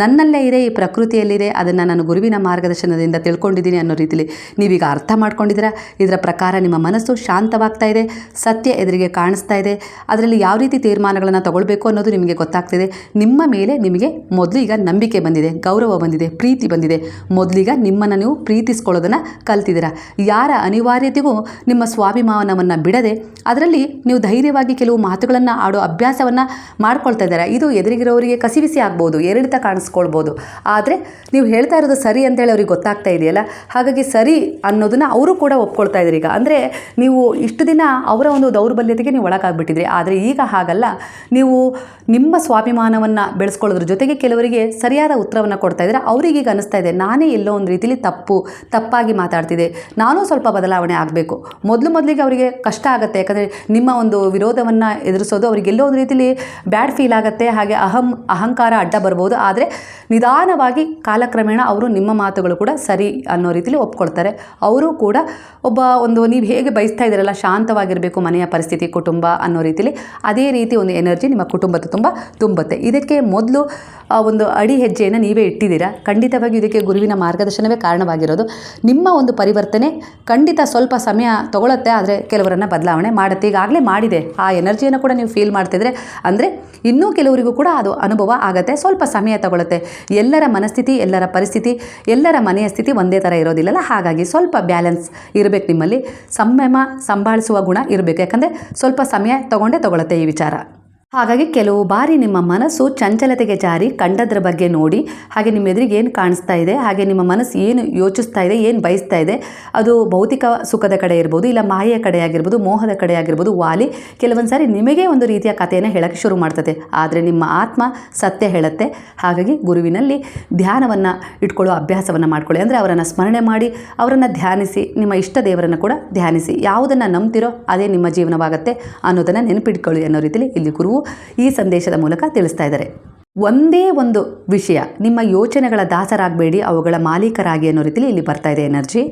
ನನ್ನಲ್ಲೇ ಇದೆ, ಈ ಪ್ರಕೃತಿಯಲ್ಲಿದೆ, ಅದನ್ನು ನಾನು ಗುರುವಿನ ಮಾರ್ಗದರ್ಶನದಿಂದ ತಿಳ್ಕೊಂಡಿದ್ದೀನಿ ಅನ್ನೋ ರೀತಿಯಲ್ಲಿ ನೀವೀಗ ಅರ್ಥ ಮಾಡ್ಕೊಂಡಿದ್ದೀರಾ. ಇದರ ಪ್ರಕಾರ ನಿಮ್ಮ ಮನಸ್ಸು ಶಾಂತವಾಗ್ತಾ ಇದೆ, ಸತ್ಯ ಎದುರಿಗೆ ಕಾಣಿಸ್ತಾ ಇದೆ. ಅದರಲ್ಲಿ ಯಾವ ರೀತಿ ತೀರ್ಮಾನಗಳನ್ನು ತಗೊಳ್ಬೇಕು ಅನ್ನೋದು ನಿಮಗೆ ಗೊತ್ತಾಗ್ತಿದೆ. ನಿಮ್ಮ ಮೇಲೆ ನಿಮಗೆ ಮೊದಲು ಈಗ ನಂಬಿಕೆ ಬಂದಿದೆ, ಗೌರವ ಬಂದಿದೆ, ಪ್ರೀತಿ ಬಂದಿದೆ. ಮೊದಲಿಗ ನಿಮ್ಮನ್ನು ನೀವು ಪ್ರೀತಿಸ್ಕೊಳ್ಳೋದನ್ನು ಕಲ್ತಿದ್ದೀರಾ. ಯಾರ ಅನಿವಾರ್ಯತೆಗೂ ನಿಮ್ಮ ಸ್ವಾಭಿಮಾನವನ್ನು ಬಿಡದೆ ಅದರಲ್ಲಿ ನೀವು ಧೈರ್ಯವಾಗಿ ಕೆಲವು ಮಾತುಗಳನ್ನು ಆಡೋ ಅಭ್ಯಾಸವನ್ನು ಮಾಡ್ಕೊಳ್ತಾ ಇದ್ದೀರಾ. ಇದು ಎದುರಿಗಿರೋರಿಗೆ ಕಸಿವಿಸಿ ಆಗ್ಬೋದು, ಏರಿಳಿತ ಕಾಣಿಸ್ಕೊಳ್ಬೋದು. ಆದರೆ ನೀವು ಹೇಳ್ತಾ ಇರೋದು ಸರಿ ಅಂತೇಳಿ ಅವ್ರಿಗೆ ಗೊತ್ತಾಗ್ತಾ ಇದೆಯಲ್ಲ, ಹಾಗಾಗಿ ಸರಿ ಅನ್ನೋದನ್ನು ಅವರು ಕೂಡ ಒಪ್ಕೊಳ್ತಾ ಇದ್ದಾರೆ. ಈಗ ಅಂದರೆ ನೀವು ಇಷ್ಟು ದಿನ ಅವರ ಒಂದು ದೌರ್ಬಲ್ಯತೆಗೆ ನೀವು ಒಳಗಾಗ್ಬಿಟ್ಟಿದ್ರಿ. ಆದರೆ ಈಗ ಹಾಗಲ್ಲ, ನೀವು ನಿಮ್ಮ ಸ್ವಾಭಿಮಾನವನ್ನು ಬೆಳೆಸ್ಕೊಳ್ಳೋದು ತಿಳಿಸ್ಕೊಳ್ಳೋದ್ರ ಜೊತೆಗೆ ಕೆಲವರಿಗೆ ಸರಿಯಾದ ಉತ್ತರವನ್ನು ಕೊಡ್ತಾ ಇದ್ದಾರೆ. ಅವರಿಗೆ ಈಗ ಅನಿಸ್ತಾ ಇದೆ ನಾನೇ ಎಲ್ಲೋ ಒಂದು ರೀತಿಯಲ್ಲಿ ತಪ್ಪಾಗಿ ಮಾತಾಡ್ತಿದ್ದೆ, ನಾನೂ ಸ್ವಲ್ಪ ಬದಲಾವಣೆ ಆಗಬೇಕು. ಮೊದಲಿಗೆ ಅವರಿಗೆ ಕಷ್ಟ ಆಗುತ್ತೆ, ಯಾಕಂದರೆ ನಿಮ್ಮ ಒಂದು ವಿರೋಧವನ್ನು ಎದುರಿಸೋದು ಅವರಿಗೆ ಎಲ್ಲೋ ಒಂದು ರೀತಿಯಲ್ಲಿ ಬ್ಯಾಡ್ ಫೀಲ್ ಆಗುತ್ತೆ. ಹಾಗೆ ಅಹಂಕಾರ ಅಡ್ಡ ಬರ್ಬೋದು. ಆದರೆ ನಿಧಾನವಾಗಿ ಕಾಲಕ್ರಮೇಣ ಅವರು ನಿಮ್ಮ ಮಾತುಗಳು ಕೂಡ ಸರಿ ಅನ್ನೋ ರೀತಿಯಲ್ಲಿ ಒಪ್ಕೊಳ್ತಾರೆ. ಅವರು ಕೂಡ ನೀವು ಹೇಗೆ ಬಯಸ್ತಾ ಇದ್ದೀರಲ್ಲ ಶಾಂತವಾಗಿರಬೇಕು ಮನೆಯ ಪರಿಸ್ಥಿತಿ, ಕುಟುಂಬ ಅನ್ನೋ ರೀತಿಯಲ್ಲಿ ಅದೇ ರೀತಿ ಒಂದು ಎನರ್ಜಿ ನಿಮ್ಮ ಕುಟುಂಬದ ತುಂಬುತ್ತೆ. ಇದಕ್ಕೆ ಮೊದಲು ಒಂದು ಅಡಿ ಹೆಜ್ಜೆಯನ್ನು ನೀವೇ ಇಟ್ಟಿದ್ದೀರಾ. ಖಂಡಿತವಾಗಿ ಇದಕ್ಕೆ ಗುರುವಿನ ಮಾರ್ಗದರ್ಶನವೇ ಕಾರಣವಾಗಿರೋದು. ನಿಮ್ಮ ಒಂದು ಪರಿವರ್ತನೆ ಖಂಡಿತ ಸ್ವಲ್ಪ ಸಮಯ ತಗೊಳುತ್ತೆ, ಆದರೆ ಕೆಲವರನ್ನು ಬದಲಾವಣೆ ಮಾಡುತ್ತೆ. ಈಗಾಗಲೇ ಮಾಡಿದೆ. ಆ ಎನರ್ಜಿಯನ್ನು ಕೂಡ ನೀವು ಫೀಲ್ ಮಾಡ್ತಿದ್ರೆ ಅಂದರೆ ಇನ್ನೂ ಕೆಲವರಿಗೂ ಕೂಡ ಅದು ಅನುಭವ ಆಗುತ್ತೆ. ಸ್ವಲ್ಪ ಸಮಯ ತಗೊಳುತ್ತೆ. ಎಲ್ಲರ ಮನಸ್ಥಿತಿ, ಎಲ್ಲರ ಪರಿಸ್ಥಿತಿ, ಎಲ್ಲರ ಮನೆಯ ಸ್ಥಿತಿ ಒಂದೇ ಥರ ಇರೋದಿಲ್ಲಲ್ಲ. ಹಾಗಾಗಿ ಸ್ವಲ್ಪ ಬ್ಯಾಲೆನ್ಸ್ ಇರಬೇಕು ನಿಮ್ಮಲ್ಲಿ, ಸಂಯಮ ಸಂಭಾಳಿಸುವ ಗುಣ ಇರಬೇಕು. ಯಾಕಂದರೆ ಸ್ವಲ್ಪ ಸಮಯ ತಗೊಳುತ್ತೆ ಈ ವಿಚಾರ. ಹಾಗಾಗಿ ಕೆಲವು ಬಾರಿ ನಿಮ್ಮ ಮನಸ್ಸು ಚಂಚಲತೆಗೆ ಜಾರಿ ಕಂಡದ್ರ ಬಗ್ಗೆ ನೋಡಿ, ಹಾಗೆ ನಿಮ್ಮ ಎದುರಿಗೆ ಏನು ಕಾಣಿಸ್ತಾ ಇದೆ, ಹಾಗೆ ನಿಮ್ಮ ಮನಸ್ಸು ಏನು ಯೋಚಿಸ್ತಾ ಇದೆ, ಏನು ಬಯಸ್ತಾ ಇದೆ, ಅದು ಭೌತಿಕ ಸುಖದ ಕಡೆ ಇರ್ಬೋದು, ಇಲ್ಲ ಮಾಯೆಯ ಕಡೆ ಆಗಿರ್ಬೋದು, ಮೋಹದ ಕಡೆ ಆಗಿರ್ಬೋದು, ವಾಲಿ ಕೆಲವೊಂದು ಸಾರಿ ನಿಮಗೇ ಒಂದು ರೀತಿಯ ಕಥೆಯನ್ನು ಹೇಳೋಕ್ಕೆ ಶುರು ಮಾಡ್ತದೆ. ಆದರೆ ನಿಮ್ಮ ಆತ್ಮ ಸತ್ಯ ಹೇಳುತ್ತೆ. ಹಾಗಾಗಿ ಗುರುವಿನಲ್ಲಿ ಧ್ಯಾನವನ್ನು ಇಟ್ಕೊಳ್ಳೋ ಅಭ್ಯಾಸವನ್ನು ಮಾಡ್ಕೊಳ್ಳಿ. ಅಂದರೆ ಅವರನ್ನು ಸ್ಮರಣೆ ಮಾಡಿ, ಅವರನ್ನು ಧ್ಯಾನಿಸಿ, ನಿಮ್ಮ ಇಷ್ಟ ದೇವರನ್ನು ಕೂಡ ಧ್ಯಾನಿಸಿ. ಯಾವುದನ್ನು ನಂಬ್ತಿರೋ ಅದೇ ನಿಮ್ಮ ಜೀವನವಾಗುತ್ತೆ ಅನ್ನೋದನ್ನು ನೆನಪಿಟ್ಕೊಳ್ಳಿ ಅನ್ನೋ ರೀತಿಯಲ್ಲಿ ಇಲ್ಲಿ ಗುರುವು ಈ ಸಂದೇಶದ ಮೂಲಕ ತಿಳಿಸ್ತಾ ಇದ್ದಾರೆ. ಒಂದೇ ಒಂದು ವಿಷಯ, ನಿಮ್ಮ ಯೋಚನೆಗಳ ದಾಸರಾಗಬೇಡಿ, ಅವುಗಳ ಮಾಲೀಕರಾಗಿ ಅನ್ನೋ ರೀತಿಯಲ್ಲಿ ಇಲ್ಲಿ ಬರ್ತಾ ಇದೆ ಎನರ್ಜಿ.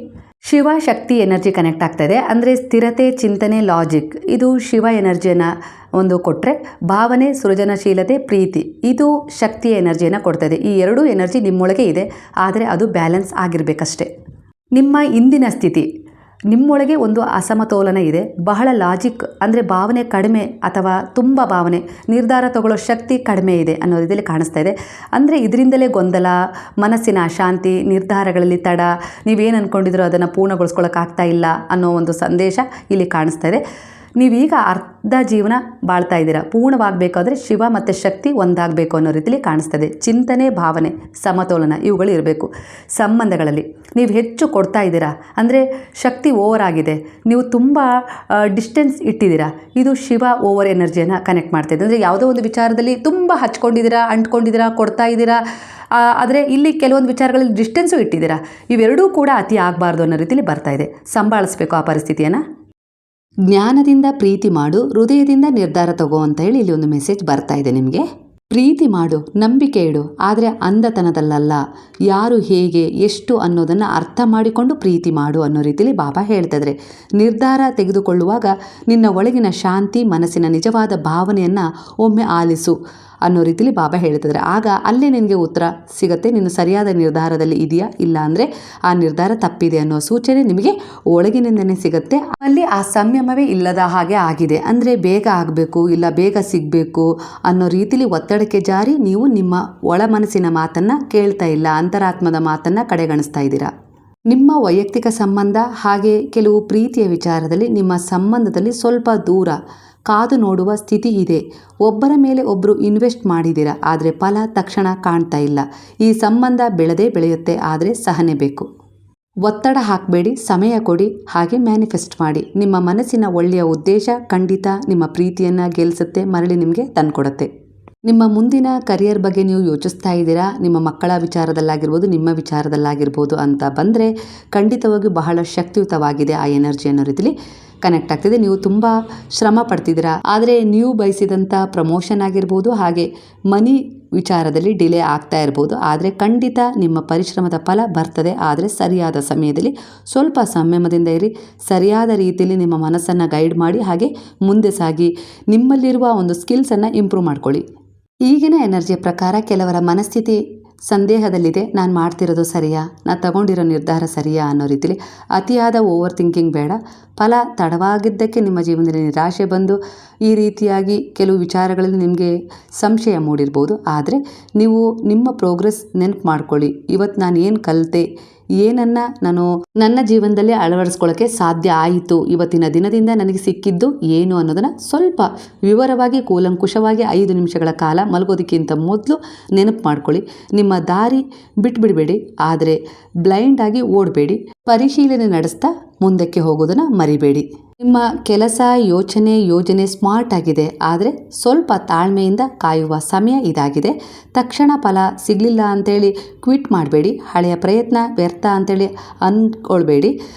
ಶಿವ ಶಕ್ತಿ ಎನರ್ಜಿ ಕನೆಕ್ಟ್ ಆಗ್ತಾ ಇದೆ. ಅಂದರೆ ಸ್ಥಿರತೆ, ಚಿಂತನೆ, ಲಾಜಿಕ್, ಇದು ಶಿವ ಎನರ್ಜಿಯನ್ನು ಕೊಟ್ಟರೆ, ಭಾವನೆ, ಸೃಜನಶೀಲತೆ, ಪ್ರೀತಿ, ಇದು ಶಕ್ತಿಯ ಎನರ್ಜಿಯನ್ನು ಕೊಡ್ತಾ ಇದೆ. ಈ ಎರಡೂ ಎನರ್ಜಿ ನಿಮ್ಮೊಳಗೆ ಇದೆ, ಆದರೆ ಅದು ಬ್ಯಾಲೆನ್ಸ್ ಆಗಿರಬೇಕಷ್ಟೆ. ನಿಮ್ಮ ಇಂದಿನ ಸ್ಥಿತಿ, ನಿಮ್ಮೊಳಗೆ ಒಂದು ಅಸಮತೋಲನ ಇದೆ. ಬಹಳ ಲಾಜಿಕ್ ಅಂದರೆ ಭಾವನೆ ಕಡಿಮೆ ಅಥವಾ ತುಂಬ ಭಾವನೆ, ನಿರ್ಧಾರ ತಗೊಳ್ಳೋ ಶಕ್ತಿ ಕಡಿಮೆ ಇದೆ ಅನ್ನೋ ರೀತಿಯಲ್ಲಿ ಕಾಣಿಸ್ತಾ ಇದೆ. ಅಂದರೆ ಇದರಿಂದಲೇ ಗೊಂದಲ, ಮನಸ್ಸಿನ ಅಶಾಂತಿ, ನಿರ್ಧಾರಗಳಲ್ಲಿ ತಡ, ನೀವೇನು ಅಂದ್ಕೊಂಡಿದ್ರೋ ಅದನ್ನು ಪೂರ್ಣಗೊಳಿಸ್ಕೊಳ್ಳೋಕ್ಕಾಗ್ತಾ ಇಲ್ಲ ಅನ್ನೋ ಒಂದು ಸಂದೇಶ ಇಲ್ಲಿ ಕಾಣಿಸ್ತಾ ಇದೆ. ನೀವೀಗ ಅರ್ಧ ಜೀವನ ಬಾಳ್ತಾ ಇದ್ದೀರಾ. ಪೂರ್ಣವಾಗಬೇಕಾದ್ರೆ ಶಿವ ಮತ್ತು ಶಕ್ತಿ ಒಂದಾಗಬೇಕು ಅನ್ನೋ ರೀತಿಯಲ್ಲಿ ಕಾಣಿಸ್ತದೆ. ಚಿಂತನೆ, ಭಾವನೆ, ಸಮತೋಲನ ಇವುಗಳು ಇರಬೇಕು. ಸಂಬಂಧಗಳಲ್ಲಿ ನೀವು ಹೆಚ್ಚು ಕೊಡ್ತಾ ಇದ್ದೀರಾ, ಅಂದರೆ ಶಕ್ತಿ ಓವರ್ ಆಗಿದೆ, ನೀವು ತುಂಬ ಡಿಸ್ಟೆನ್ಸ್ ಇಟ್ಟಿದ್ದೀರಾ, ಇದು ಶಿವ ಓವರ್ ಎನರ್ಜಿಯನ್ನು ಕನೆಕ್ಟ್ ಮಾಡ್ತಾಯಿದೆ. ಅಂದರೆ ಯಾವುದೋ ಒಂದು ವಿಚಾರದಲ್ಲಿ ತುಂಬ ಹಚ್ಕೊಂಡಿದ್ದೀರಾ, ಅಂಟ್ಕೊಂಡಿದ್ದೀರಾ, ಕೊಡ್ತಾ ಇದ್ದೀರಾ, ಆದರೆ ಇಲ್ಲಿ ಕೆಲವೊಂದು ವಿಚಾರಗಳಲ್ಲಿ ಡಿಸ್ಟೆನ್ಸು ಇಟ್ಟಿದ್ದೀರಾ. ಇವೆರಡೂ ಕೂಡ ಅತಿ ಆಗಬಾರ್ದು ಅನ್ನೋ ರೀತಿಯಲ್ಲಿ ಬರ್ತಾ ಇದೆ. ಸಂಭಾಳಿಸ್ಬೇಕು ಆ ಪರಿಸ್ಥಿತಿಯನ್ನು. ಜ್ಞಾನದಿಂದ ಪ್ರೀತಿ ಮಾಡು, ಹೃದಯದಿಂದ ನಿರ್ಧಾರ ತಗೋ ಅಂತ ಹೇಳಿ ಇಲ್ಲಿ ಒಂದು ಮೆಸೇಜ್ ಬರ್ತಾ ಇದೆ ನಿಮಗೆ. ಪ್ರೀತಿ ಮಾಡು, ನಂಬಿಕೆ ಇಡು, ಆದರೆ ಅಂಧತನದಲ್ಲ. ಯಾರು ಹೇಗೆ ಎಷ್ಟು ಅನ್ನೋದನ್ನು ಅರ್ಥ ಮಾಡಿಕೊಂಡು ಪ್ರೀತಿ ಮಾಡು ಅನ್ನೋ ರೀತಿಯಲ್ಲಿ ಬಾಬಾ ಹೇಳ್ತಿದ್ರೆ. ನಿರ್ಧಾರ ತೆಗೆದುಕೊಳ್ಳುವಾಗ ನಿನ್ನ ಒಳಗಿನ ಶಾಂತಿ, ಮನಸ್ಸಿನ ನಿಜವಾದ ಭಾವನೆಯನ್ನು ಒಮ್ಮೆ ಆಲಿಸು ಅನ್ನೋ ರೀತಿಯಲ್ಲಿ ಬಾಬಾ ಹೇಳ್ತಿದ್ರೆ. ಆಗ ಅಲ್ಲೇ ನಿನಗೆ ಉತ್ತರ ಸಿಗುತ್ತೆ, ನೀನು ಸರಿಯಾದ ನಿರ್ಧಾರದಲ್ಲಿ ಇದೆಯಾ ಇಲ್ಲ ಅಂದರೆ ಆ ನಿರ್ಧಾರ ತಪ್ಪಿದೆ ಅನ್ನೋ ಸೂಚನೆ ನಿಮಗೆ ಒಳಗಿನಿಂದನೇ ಸಿಗುತ್ತೆ. ಅಲ್ಲಿ ಆ ಸಂಯಮವೇ ಇಲ್ಲದ ಹಾಗೆ ಆಗಿದೆ. ಅಂದರೆ ಬೇಗ ಆಗಬೇಕು, ಇಲ್ಲ ಬೇಗ ಸಿಗಬೇಕು ಅನ್ನೋ ರೀತಿಯಲ್ಲಿ ಒತ್ತಡಕ್ಕೆ ಜಾರಿ ನೀವು ನಿಮ್ಮ ಒಳ ಮನಸ್ಸಿನ ಮಾತನ್ನು ಕೇಳ್ತಾ ಇಲ್ಲ, ಅಂತರಾತ್ಮದ ಮಾತನ್ನು ಕಡೆಗಣಿಸ್ತಾ ಇದ್ದೀರಾ. ನಿಮ್ಮ ವೈಯಕ್ತಿಕ ಸಂಬಂಧ ಹಾಗೆ ಕೆಲವು ಪ್ರೀತಿಯ ವಿಚಾರದಲ್ಲಿ ನಿಮ್ಮ ಸಂಬಂಧದಲ್ಲಿ ಸ್ವಲ್ಪ ದೂರ ಕಾದು ನೋಡುವ ಸ್ಥಿತಿ ಇದೆ. ಒಬ್ಬರ ಮೇಲೆ ಒಬ್ಬರು ಇನ್ವೆಸ್ಟ್ ಮಾಡಿದ್ದೀರಾ, ಆದರೆ ಫಲ ತಕ್ಷಣ ಕಾಣ್ತಾ ಇಲ್ಲ. ಈ ಸಂಬಂಧ ಬೆಳೆಯುತ್ತೆ, ಆದರೆ ಸಹನೆ ಬೇಕು. ಒತ್ತಡ ಹಾಕಬೇಡಿ, ಸಮಯ ಕೊಡಿ, ಹಾಗೆ ಮ್ಯಾನಿಫೆಸ್ಟ್ ಮಾಡಿ. ನಿಮ್ಮ ಮನಸ್ಸಿನ ಒಳ್ಳೆಯ ಉದ್ದೇಶ ಖಂಡಿತ ನಿಮ್ಮ ಪ್ರೀತಿಯನ್ನು ಗೆಲ್ಲಿಸುತ್ತೆ, ಮರಳಿ ನಿಮಗೆ ತಂದುಕೊಡುತ್ತೆ. ನಿಮ್ಮ ಮುಂದಿನ ಕರಿಯರ್ ಬಗ್ಗೆ ನೀವು ಯೋಚಿಸ್ತಾ ಇದ್ದೀರಾ, ನಿಮ್ಮ ಮಕ್ಕಳ ವಿಚಾರದಲ್ಲಾಗಿರ್ಬೋದು, ನಿಮ್ಮ ವಿಚಾರದಲ್ಲಾಗಿರ್ಬೋದು ಅಂತ ಬಂದರೆ ಖಂಡಿತವಾಗಿಯೂ ಬಹಳ ಶಕ್ತಿಯುತವಾಗಿದೆ ಆ ಎನರ್ಜಿ ಅನ್ನೋ ರೀತಿಲಿ ಕನೆಕ್ಟ್ ಆಗ್ತಿದೆ. ನೀವು ತುಂಬ ಶ್ರಮ ಪಡ್ತಿದ್ದೀರಾ, ಆದರೆ ನೀವು ಬಯಸಿದಂಥ ಪ್ರಮೋಷನ್ ಆಗಿರ್ಬೋದು, ಹಾಗೆ ಮನಿ ವಿಚಾರದಲ್ಲಿ ಡಿಲೇ ಆಗ್ತಾ ಇರ್ಬೋದು. ಆದರೆ ಖಂಡಿತ ನಿಮ್ಮ ಪರಿಶ್ರಮದ ಫಲ ಬರ್ತದೆ, ಆದರೆ ಸರಿಯಾದ ಸಮಯದಲ್ಲಿ. ಸ್ವಲ್ಪ ಸಂಯಮದಿಂದ ಇರಿ, ಸರಿಯಾದ ರೀತಿಯಲ್ಲಿ ನಿಮ್ಮ ಮನಸ್ಸನ್ನು ಗೈಡ್ ಮಾಡಿ, ಹಾಗೆ ಮುಂದೆ ಸಾಗಿ ನಿಮ್ಮಲ್ಲಿರುವ ಒಂದು ಸ್ಕಿಲ್ಸನ್ನು ಇಂಪ್ರೂವ್ ಮಾಡ್ಕೊಳ್ಳಿ. ಈಗಿನ ಎನರ್ಜಿಯ ಪ್ರಕಾರ ಕೆಲವರ ಮನಸ್ಥಿತಿ ಸಂದೇಹದಲ್ಲಿದೆ. ನಾನು ಮಾಡ್ತಿರೋದು ಸರಿಯಾ, ನಾನು ತಗೊಂಡಿರೋ ನಿರ್ಧಾರ ಸರಿಯಾ ಅನ್ನೋ ರೀತಿಲಿ. ಅತಿಯಾದ ಓವರ್ ಥಿಂಕಿಂಗ್ ಬೇಡ. ಫಲ ತಡವಾಗಿದ್ದಕ್ಕೆ ನಿಮ್ಮ ಜೀವನದಲ್ಲಿ ನಿರಾಶೆ ಬಂದು ಈ ರೀತಿಯಾಗಿ ಕೆಲವು ವಿಚಾರಗಳಲ್ಲಿ ನಿಮಗೆ ಸಂಶಯ ಮೂಡಿರ್ಬೋದು. ಆದರೆ ನೀವು ನಿಮ್ಮ ಪ್ರೋಗ್ರೆಸ್ ನೆನಪು ಮಾಡ್ಕೊಳ್ಳಿ. ಇವತ್ತು ನಾನು ಏನು ಕಲಿತೆ, ಏನನ್ನು ನಾನು ನನ್ನ ಜೀವನದಲ್ಲಿ ಅಳವಡಿಸ್ಕೊಳ್ಳೋಕ್ಕೆ ಸಾಧ್ಯ ಆಯಿತು, ಇವತ್ತಿನ ದಿನದಿಂದ ನನಗೆ ಸಿಕ್ಕಿದ್ದು ಏನು ಅನ್ನೋದನ್ನು ಸ್ವಲ್ಪ ವಿವರವಾಗಿ ಕೂಲಂಕುಷವಾಗಿ 5 ನಿಮಿಷಗಳ ಕಾಲ ಮಲಗೋದಕ್ಕಿಂತ ಮೊದಲು ನೆನಪು ಮಾಡ್ಕೊಳ್ಳಿ. ನಿಮ್ಮ ದಾರಿ ಬಿಟ್ಬಿಡಬೇಡಿ, ಆದರೆ ಬ್ಲೈಂಡಾಗಿ ಓಡಬೇಡಿ. ಪರಿಶೀಲನೆ ನಡೆಸ್ತಾ ಮುಂದಕ್ಕೆ ಹೋಗೋದನ್ನು ಮರಿಬೇಡಿ. ನಿಮ್ಮ ಕೆಲಸ, ಯೋಜನೆ ಸ್ಮಾರ್ಟ್ ಆಗಿದೆ, ಆದರೆ ಸ್ವಲ್ಪ ತಾಳ್ಮೆಯಿಂದ ಕಾಯುವ ಸಮಯ ಇದಾಗಿದೆ. ತಕ್ಷಣ ಫಲ ಸಿಗಲಿಲ್ಲ ಅಂತೇಳಿ ಕ್ವಿಟ್ ಮಾಡಬೇಡಿ. ಹಳೆಯ ಪ್ರಯತ್ನ ವ್ಯರ್ಥ ಅಂತೇಳಿ ಅಂದ್ಕೊಳ್ಬೇಡಿ.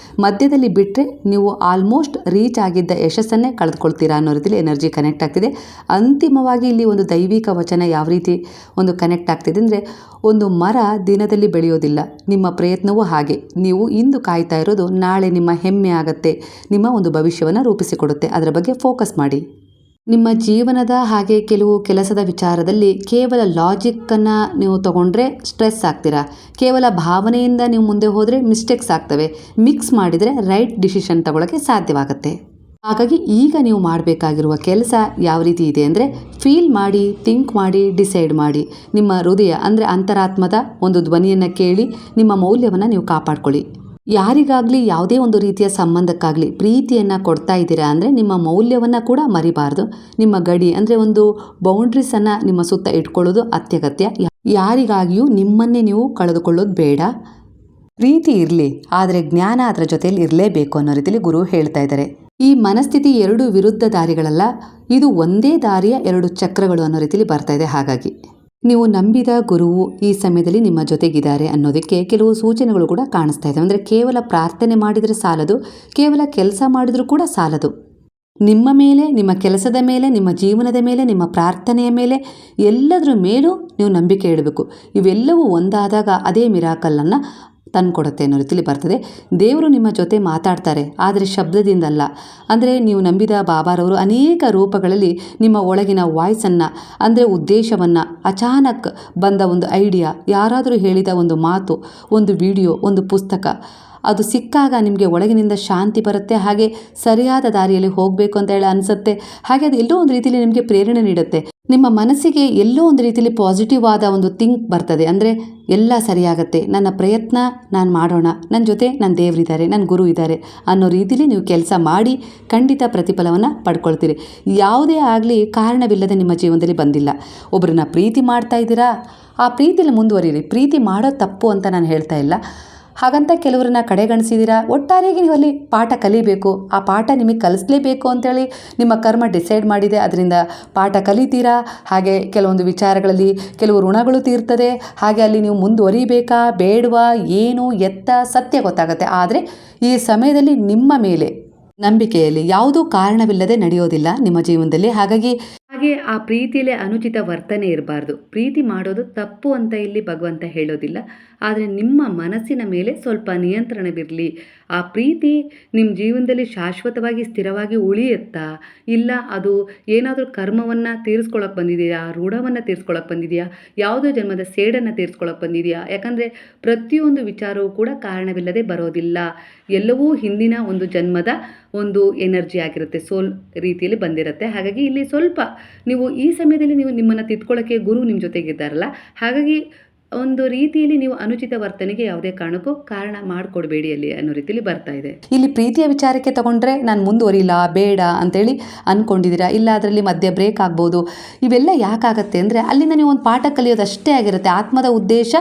ಮಧ್ಯದಲ್ಲಿ ಬಿಟ್ಟರೆ ನೀವು ಆಲ್ಮೋಸ್ಟ್ ರೀಚ್ ಆಗಿದ್ದ ಯಶಸ್ಸನ್ನೇ ಕಳೆದುಕೊಳ್ತೀರಾ ಅನ್ನೋ ರೀತಿಯಲ್ಲಿ ಎನರ್ಜಿ ಕನೆಕ್ಟ್ ಆಗ್ತಿದೆ. ಅಂತಿಮವಾಗಿ ಇಲ್ಲಿ ಒಂದು ದೈವಿಕ ವಚನ ಯಾವ ರೀತಿ ಒಂದು ಕನೆಕ್ಟ್ ಆಗ್ತಿದೆ ಅಂದರೆ, ಒಂದು ಮರ ದಿನದಲ್ಲಿ ಬೆಳೆಯೋದಿಲ್ಲ, ನಿಮ್ಮ ಪ್ರಯತ್ನವೂ ಹಾಗೆ. ನೀವು ಇಂದು ಕಾಯ್ತಾ ಇರೋದು ನಾಳೆ ನಿಮ್ಮ ಹೆಮ್ಮೆ ಆಗುತ್ತೆ, ನಿಮ್ಮ ಒಂದು ಭವಿಷ್ಯವನ್ನು ರೂಪಿಸಿಕೊಡುತ್ತೆ. ಅದರ ಬಗ್ಗೆ ಫೋಕಸ್ ಮಾಡಿ. ನಿಮ್ಮ ಜೀವನದ ಹಾಗೆ ಕೆಲವು ಕೆಲಸದ ವಿಚಾರದಲ್ಲಿ ಕೇವಲ ಲಾಜಿಕ್ಕನ್ನು ನೀವು ತಗೊಂಡ್ರೆ ಸ್ಟ್ರೆಸ್ ಆಗ್ತೀರಾ. ಕೇವಲ ಭಾವನೆಯಿಂದ ನೀವು ಮುಂದೆ ಹೋದರೆ ಮಿಸ್ಟೇಕ್ಸ್ ಆಗ್ತವೆ. ಮಿಕ್ಸ್ ಮಾಡಿದರೆ ರೈಟ್ ಡಿಸಿಷನ್ ತಗೊಳ್ಳೋಕ್ಕೆ ಸಾಧ್ಯವಾಗುತ್ತೆ. ಹಾಗಾಗಿ ಈಗ ನೀವು ಮಾಡಬೇಕಾಗಿರುವ ಕೆಲಸ ಯಾವ ರೀತಿ ಇದೆ ಅಂದರೆ, ಫೀಲ್ ಮಾಡಿ, ಥಿಂಕ್ ಮಾಡಿ, ಡಿಸೈಡ್ ಮಾಡಿ. ನಿಮ್ಮ ಹೃದಯ ಅಂದರೆ ಅಂತರಾತ್ಮದ ಒಂದು ಧ್ವನಿಯನ್ನು ಕೇಳಿ ನಿಮ್ಮ ಮೌಲ್ಯವನ್ನು ನೀವು ಕಾಪಾಡ್ಕೊಳ್ಳಿ. ಯಾರಿಗಾಗಲಿ ಯಾವುದೇ ಒಂದು ರೀತಿಯ ಸಂಬಂಧಕ್ಕಾಗಲಿ ಪ್ರೀತಿಯನ್ನು ಕೊಡ್ತಾ ಇದ್ದೀರಾ ಅಂದರೆ ನಿಮ್ಮ ಮೌಲ್ಯವನ್ನು ಕೂಡ ಮರಿಬಾರ್ದು. ನಿಮ್ಮ ಗಡಿ ಅಂದರೆ ಒಂದು ಬೌಂಡ್ರೀಸನ್ನು ನಿಮ್ಮ ಸುತ್ತ ಇಟ್ಕೊಳ್ಳೋದು ಅತ್ಯಗತ್ಯ. ಯಾರಿಗಾಗಿಯೂ ನಿಮ್ಮನ್ನೇ ನೀವು ಕಳೆದುಕೊಳ್ಳೋದು ಬೇಡ. ಪ್ರೀತಿ ಇರಲಿ, ಆದರೆ ಜ್ಞಾನ ಅದರ ಜೊತೆಯಲ್ಲಿ ಇರಲೇಬೇಕು ಅನ್ನೋ ರೀತಿಯಲ್ಲಿ ಗುರು ಹೇಳ್ತಾ ಇದ್ದಾರೆ. ಈ ಮನಸ್ಥಿತಿ ಎರಡು ವಿರುದ್ಧ ದಾರಿಗಳಲ್ಲ, ಇದು ಒಂದೇ ದಾರಿಯ ಎರಡು ಚಕ್ರಗಳು ಅನ್ನೋ ರೀತಿಯಲ್ಲಿ ಬರ್ತಾ ಇದೆ. ಹಾಗಾಗಿ ನೀವು ನಂಬಿದ ಗುರುವು ಈ ಸಮಯದಲ್ಲಿ ನಿಮ್ಮ ಜೊತೆಗಿದ್ದಾರೆ ಅನ್ನೋದಕ್ಕೆ ಕೆಲವು ಸೂಚನೆಗಳು ಕೂಡ ಕಾಣಿಸ್ತಾ ಇದೆ. ಅಂದರೆ ಕೇವಲ ಪ್ರಾರ್ಥನೆ ಮಾಡಿದರೆ ಸಾಲದು, ಕೇವಲ ಕೆಲಸ ಮಾಡಿದರೂ ಕೂಡ ಸಾಲದು. ನಿಮ್ಮ ಮೇಲೆ, ನಿಮ್ಮ ಕೆಲಸದ ಮೇಲೆ, ನಿಮ್ಮ ಜೀವನದ ಮೇಲೆ, ನಿಮ್ಮ ಪ್ರಾರ್ಥನೆಯ ಮೇಲೆ, ಎಲ್ಲದರ ಮೇಲೂ ನೀವು ನಂಬಿಕೆ ಇಡಬೇಕು. ಇವೆಲ್ಲವೂ ಒಂದಾದಾಗ ಅದೇ ಮಿರಾಕಲ್ಲನ್ನು ತಂದುಕೊಡುತ್ತೆ ಅನ್ನೋ ರೀತಿಯಲ್ಲಿ ಬರ್ತದೆ. ದೇವರು ನಿಮ್ಮ ಜೊತೆ ಮಾತಾಡ್ತಾರೆ, ಆದರೆ ಶಬ್ದದಿಂದಲ್ಲ. ಅಂದರೆ ನೀವು ನಂಬಿದ ಬಾಬಾರವರು ಅನೇಕ ರೂಪಗಳಲ್ಲಿ ನಿಮ್ಮ ಒಳಗಿನ ವಾಯ್ಸನ್ನು ಅಂದರೆ ಉದ್ದೇಶವನ್ನು, ಅಚಾನಕ್ ಬಂದ ಒಂದು ಐಡಿಯಾ, ಯಾರಾದರೂ ಹೇಳಿದ ಒಂದು ಮಾತು, ಒಂದು ವಿಡಿಯೋ, ಒಂದು ಪುಸ್ತಕ, ಅದು ಸಿಕ್ಕಾಗ ನಿಮಗೆ ಒಳಗಿನಿಂದ ಶಾಂತಿ ಬರುತ್ತೆ. ಹಾಗೆ ಸರಿಯಾದ ದಾರಿಯಲ್ಲಿ ಹೋಗಬೇಕು ಅಂತ ಹೇಳಿ ಅನಿಸುತ್ತೆ. ಹಾಗೆ ಅದು ಎಲ್ಲೋ ಒಂದು ರೀತಿಯಲ್ಲಿ ನಿಮಗೆ ಪ್ರೇರಣೆ ನೀಡುತ್ತೆ. ನಿಮ್ಮ ಮನಸ್ಸಿಗೆ ಎಲ್ಲೋ ಒಂದು ರೀತಿಯಲ್ಲಿ ಪಾಸಿಟಿವ್ ಆದ ಒಂದು ಥಿಂಕ್ ಬರ್ತದೆ. ಅಂದರೆ ಎಲ್ಲ ಸರಿಯಾಗತ್ತೆ, ನನ್ನ ಪ್ರಯತ್ನ ನಾನು ಮಾಡೋಣ, ನನ್ನ ಜೊತೆ ನನ್ನ ದೇವರಿದ್ದಾರೆ, ನನ್ನ ಗುರು ಇದ್ದಾರೆ ಅನ್ನೋ ರೀತಿಯಲ್ಲಿ ನೀವು ಕೆಲಸ ಮಾಡಿ ಖಂಡಿತ ಪ್ರತಿಫಲವನ್ನು ಪಡ್ಕೊಳ್ತೀರಿ. ಯಾವುದೇ ಆಗಲಿ ಕಾರಣವಿಲ್ಲದೆ ನಿಮ್ಮ ಜೀವನದಲ್ಲಿ ಬಂದಿಲ್ಲ. ಒಬ್ಬರನ್ನ ಪ್ರೀತಿ ಮಾಡ್ತಾ ಇದ್ದೀರಾ, ಆ ಪ್ರೀತಿಯಲ್ಲಿ ಮುಂದುವರಿಯಿರಿ. ಪ್ರೀತಿ ಮಾಡೋದು ತಪ್ಪು ಅಂತ ನಾನು ಹೇಳ್ತಾ ಇಲ್ಲ. ಹಾಗಂತ ಕೆಲವರನ್ನ ಕಡೆಗಣಿಸಿದ್ದೀರಾ. ಒಟ್ಟಾರೆಯಾಗಿ ನೀವು ಅಲ್ಲಿ ಪಾಠ ಕಲಿಬೇಕು, ಆ ಪಾಠ ನಿಮಗೆ ಕಲಿಸ್ಲೇಬೇಕು ಅಂತೇಳಿ ನಿಮ್ಮ ಕರ್ಮ ಡಿಸೈಡ್ ಮಾಡಿದೆ. ಅದರಿಂದ ಪಾಠ ಕಲಿತೀರಾ. ಹಾಗೆ ಕೆಲವೊಂದು ವಿಚಾರಗಳಲ್ಲಿ ಕೆಲವು ಋಣಗಳು ತೀರ್ತದೆ. ಹಾಗೆ ಅಲ್ಲಿ ನೀವು ಮುಂದುವರಿಬೇಕಾ ಬೇಡವಾ, ಏನು ಎತ್ತ ಸತ್ಯ ಗೊತ್ತಾಗುತ್ತೆ. ಆದರೆ ಈ ಸಮಯದಲ್ಲಿ ನಿಮ್ಮ ಮೇಲೆ ನಂಬಿಕೆಯಲ್ಲಿ ಯಾವುದೂ ಕಾರಣವಿಲ್ಲದೆ ನಡೆಯೋದಿಲ್ಲ ನಿಮ್ಮ ಜೀವನದಲ್ಲಿ. ಹಾಗೆ ಆ ಪ್ರೀತಿಯಲ್ಲಿ ಅನುಚಿತ ವರ್ತನೆ ಇರಬಾರ್ದು. ಪ್ರೀತಿ ಮಾಡೋದು ತಪ್ಪು ಅಂತ ಇಲ್ಲಿ ಭಗವಂತ ಹೇಳೋದಿಲ್ಲ, ಆದರೆ ನಿಮ್ಮ ಮನಸ್ಸಿನ ಮೇಲೆ ಸ್ವಲ್ಪ ನಿಯಂತ್ರಣವಿರಲಿ. ಆ ಪ್ರೀತಿ ನಿಮ್ಮ ಜೀವನದಲ್ಲಿ ಶಾಶ್ವತವಾಗಿ ಸ್ಥಿರವಾಗಿ ಉಳಿಯುತ್ತಾ, ಇಲ್ಲ ಅದು ಏನಾದರೂ ಕರ್ಮವನ್ನು ತೀರಿಸ್ಕೊಳಕ್ಕೆ ಬಂದಿದೆಯಾ, ಋಣವನ್ನು ತೀರಿಸ್ಕೊಳಕ್ಕೆ ಬಂದಿದೆಯಾ, ಯಾವುದೋ ಜನ್ಮದ ಸೇಡನ್ನು ತೀರಿಸ್ಕೊಳಕ್ಕೆ ಬಂದಿದೆಯಾ? ಯಾಕಂದರೆ ಪ್ರತಿಯೊಂದು ವಿಚಾರವೂ ಕೂಡ ಕಾರಣವಿಲ್ಲದೆ ಬರೋದಿಲ್ಲ. ಎಲ್ಲವೂ ಹಿಂದಿನ ಒಂದು ಜನ್ಮದ ಒಂದು ಎನರ್ಜಿ ಆಗಿರುತ್ತೆ, ಸೋಲ್ ರೀತಿಯಲ್ಲಿ ಬಂದಿರುತ್ತೆ. ಹಾಗಾಗಿ ಇಲ್ಲಿ ಸ್ವಲ್ಪ ನೀವು ಈ ಸಮಯದಲ್ಲಿ ನೀವು ನಿಮ್ಮನ್ನು ತಿದ್ಕೊಳ್ಳೋಕ್ಕೆ ಗುರು ನಿಮ್ಮ ಜೊತೆಗಿದ್ದಾರಲ್ಲ, ಹಾಗಾಗಿ ಒಂದು ರೀತಿಯಲ್ಲಿ ನೀವು ಅನುಚಿತ ವರ್ತನೆಗೆ ಯಾವುದೇ ಕಾರಣಕ್ಕೂ ಕಾರಣ ಮಾಡಿಕೊಡ್ಬೇಡಿ ಅಲ್ಲಿ ಅನ್ನೋ ರೀತಿಯಲ್ಲಿ ಬರ್ತಾ ಇದೆ. ಇಲ್ಲಿ ಪ್ರೀತಿಯ ವಿಚಾರಕ್ಕೆ ತಗೊಂಡ್ರೆ ನಾನು ಮುಂದುವರಿಲ್ಲ ಬೇಡ ಅಂತೇಳಿ ಅಂದ್ಕೊಂಡಿದ್ದೀರಾ, ಇಲ್ಲ ಅದರಲ್ಲಿ ಮಧ್ಯೆ ಬ್ರೇಕ್ ಆಗ್ಬೋದು. ಇವೆಲ್ಲ ಯಾಕಾಗತ್ತೆ ಅಂದರೆ ಅಲ್ಲಿಂದ ನೀವು ಒಂದು ಪಾಠ ಕಲಿಯೋದಷ್ಟೇ ಆಗಿರುತ್ತೆ. ಆತ್ಮದ ಉದ್ದೇಶ